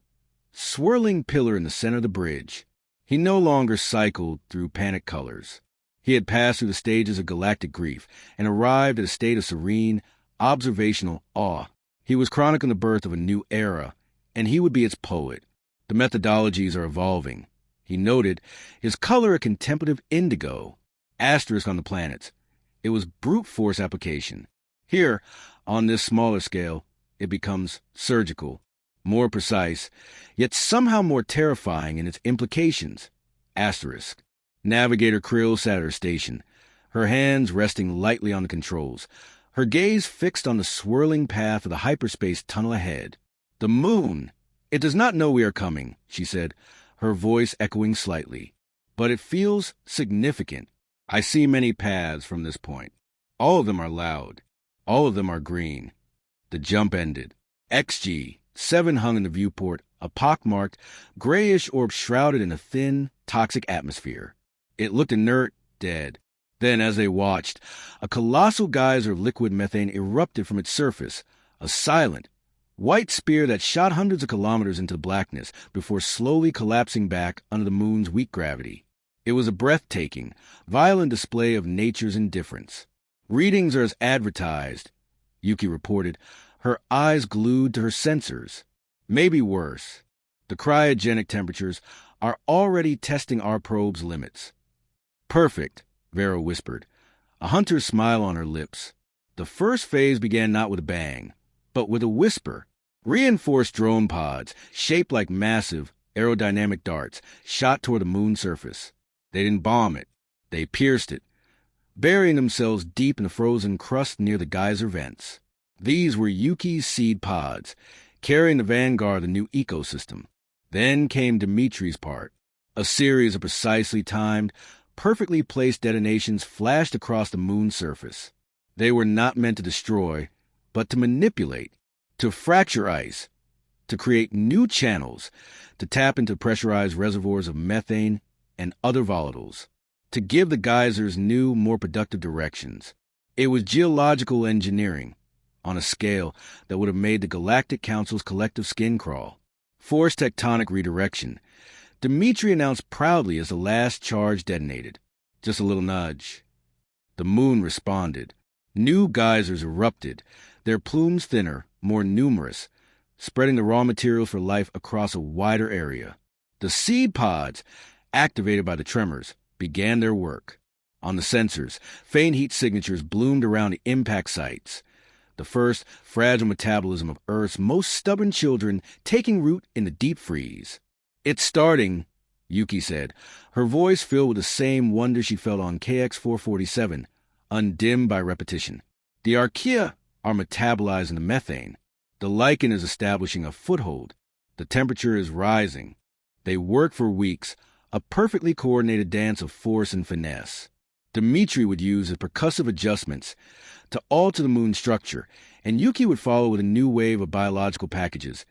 swirling pillar in the center of the bridge. He no longer cycled through panic colors. He had passed through the stages of galactic grief and arrived at a state of serene, observational awe. He was chronicling the birth of a new era, and he would be its poet. The methodologies are evolving. He noted, his color a contemplative indigo, asterisk on the planets. It was brute force application. Here, on this smaller scale, it becomes surgical, more precise, yet somehow more terrifying in its implications. Asterisk. Navigator Krill sat at her station, her hands resting lightly on the controls, her gaze fixed on the swirling path of the hyperspace tunnel ahead. The moon! It does not know we are coming, she said, her voice echoing slightly. But it feels significant. I see many paths from this point. All of them are loud. All of them are green. The jump ended. XG-7 hung in the viewport, a pockmarked, grayish orb shrouded in a thin, toxic atmosphere. It looked inert, dead. Then, as they watched, a colossal geyser of liquid methane erupted from its surface, a silent, white spear that shot hundreds of kilometers into the blackness before slowly collapsing back under the moon's weak gravity. It was a breathtaking, violent display of nature's indifference. "Readings are as advertised," Yuki reported, her eyes glued to her sensors. "Maybe worse. The cryogenic temperatures are already testing our probe's limits." "Perfect," Vera whispered, a hunter's smile on her lips. The first phase began not with a bang, but with a whisper. Reinforced drone pods, shaped like massive, aerodynamic darts, shot toward the moon's surface. They didn't bomb it. They pierced it, burying themselves deep in the frozen crust near the geyser vents. These were Yuki's seed pods, carrying the vanguard of the new ecosystem. Then came Dimitri's part. A series of precisely timed, perfectly placed detonations flashed across the moon's surface. They were not meant to destroy, but to manipulate, to fracture ice, to create new channels, to tap into pressurized reservoirs of methane and other volatiles, to give the geysers new, more productive directions. It was geological engineering, on a scale that would have made the Galactic Council's collective skin crawl. Forced tectonic redirection, Dimitri announced proudly as the last charge detonated. Just a little nudge. The moon responded. New geysers erupted, their plumes thinner, more numerous, spreading the raw materials for life across a wider area. The seed pods, activated by the tremors, began their work. On the sensors, faint heat signatures bloomed around the impact sites. The first fragile metabolism of Earth's most stubborn children taking root in the deep freeze. "It's starting," Yuki said, her voice filled with the same wonder she felt on KX-447, undimmed by repetition. "The archaea are metabolizing the methane. The lichen is establishing a foothold. The temperature is rising. They work for weeks, a perfectly coordinated dance of force and finesse. Dimitri would use his percussive adjustments to alter the moon's structure, and Yuki would follow with a new wave of biological packages,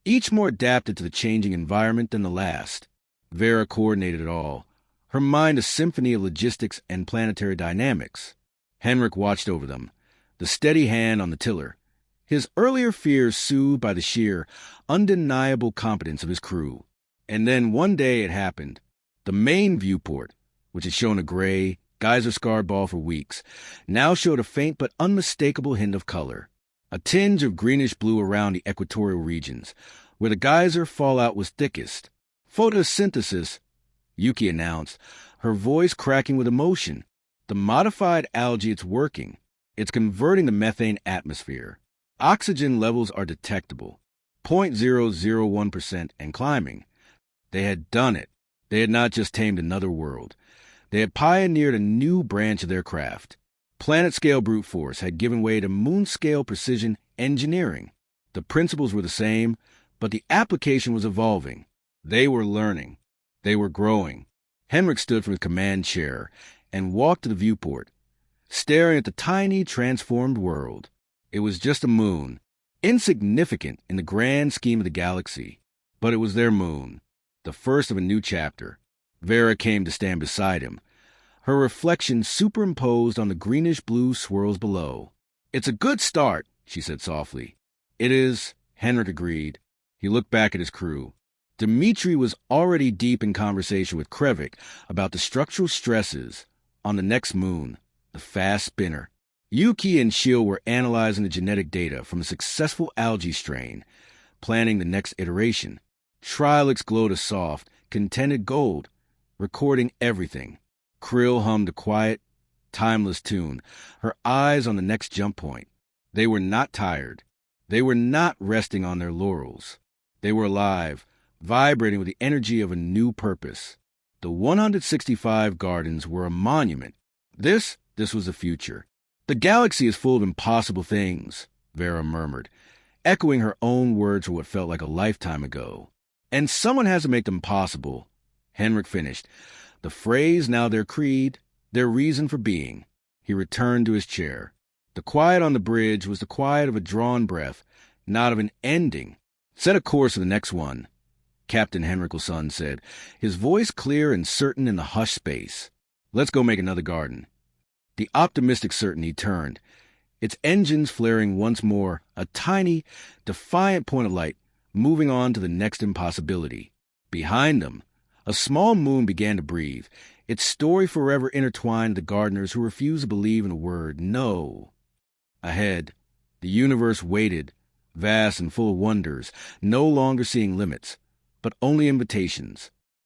each more adapted to the changing environment than the last. Vera coordinated it all, her mind a symphony of logistics and planetary dynamics. Henrik watched over them, the steady hand on the tiller, his earlier fears soothed by the sheer, undeniable competence of his crew. And then one day it happened. The main viewport, which had shown a gray, geyser-scarred ball for weeks, now showed a faint but unmistakable hint of color. A tinge of greenish-blue around the equatorial regions, where the geyser fallout was thickest. "Photosynthesis," Yuki announced, her voice cracking with emotion. "The modified algae, it's working. It's converting the methane atmosphere. Oxygen levels are detectable, 0.001% and climbing." They had done it. They had not just tamed another world. They had pioneered a new branch of their craft. Planet-scale brute force had given way to moon-scale precision engineering. The principles were the same, but the application was evolving. They were learning. They were growing. Henrik stood from his command chair and walked to the viewport, staring at the tiny, transformed world. It was just a moon, insignificant in the grand scheme of the galaxy, but it was their moon, the first of a new chapter. Vera came to stand beside him, her reflection superimposed on the greenish-blue swirls below. "It's a good start," she said softly. "It is," Henrik agreed. He looked back at his crew. Dimitri was already deep in conversation with Krevik about the structural stresses on the next moon, the fast spinner. Yuki and Shield were analyzing the genetic data from a successful algae strain, planning the next iteration. Trilix glowed a soft, contented gold, recording everything. Krill hummed a quiet, timeless tune, her eyes on the next jump point. They were not tired. They were not resting on their laurels. They were alive, vibrating with the energy of a new purpose. The 165 gardens were a monument. This was the future. "The galaxy is full of impossible things," Vera murmured, echoing her own words for what felt like a lifetime ago. "And someone has to make them possible," Henrik finished, the phrase now their creed, their reason for being. He returned to his chair. The quiet on the bridge was the quiet of a drawn breath, not of an ending. "Set a course for the next one," Captain Henrikselson said, his voice clear and certain in the hushed space. "Let's go make another garden." The optimistic certainty turned, its engines flaring once more, a tiny, defiant point of light, moving on to the next impossibility. Behind them, a small moon began to breathe, its story forever intertwined with the gardeners who refused to believe in a word, no. Ahead, the universe waited, vast and full of wonders, no longer seeing limits, but only invitations.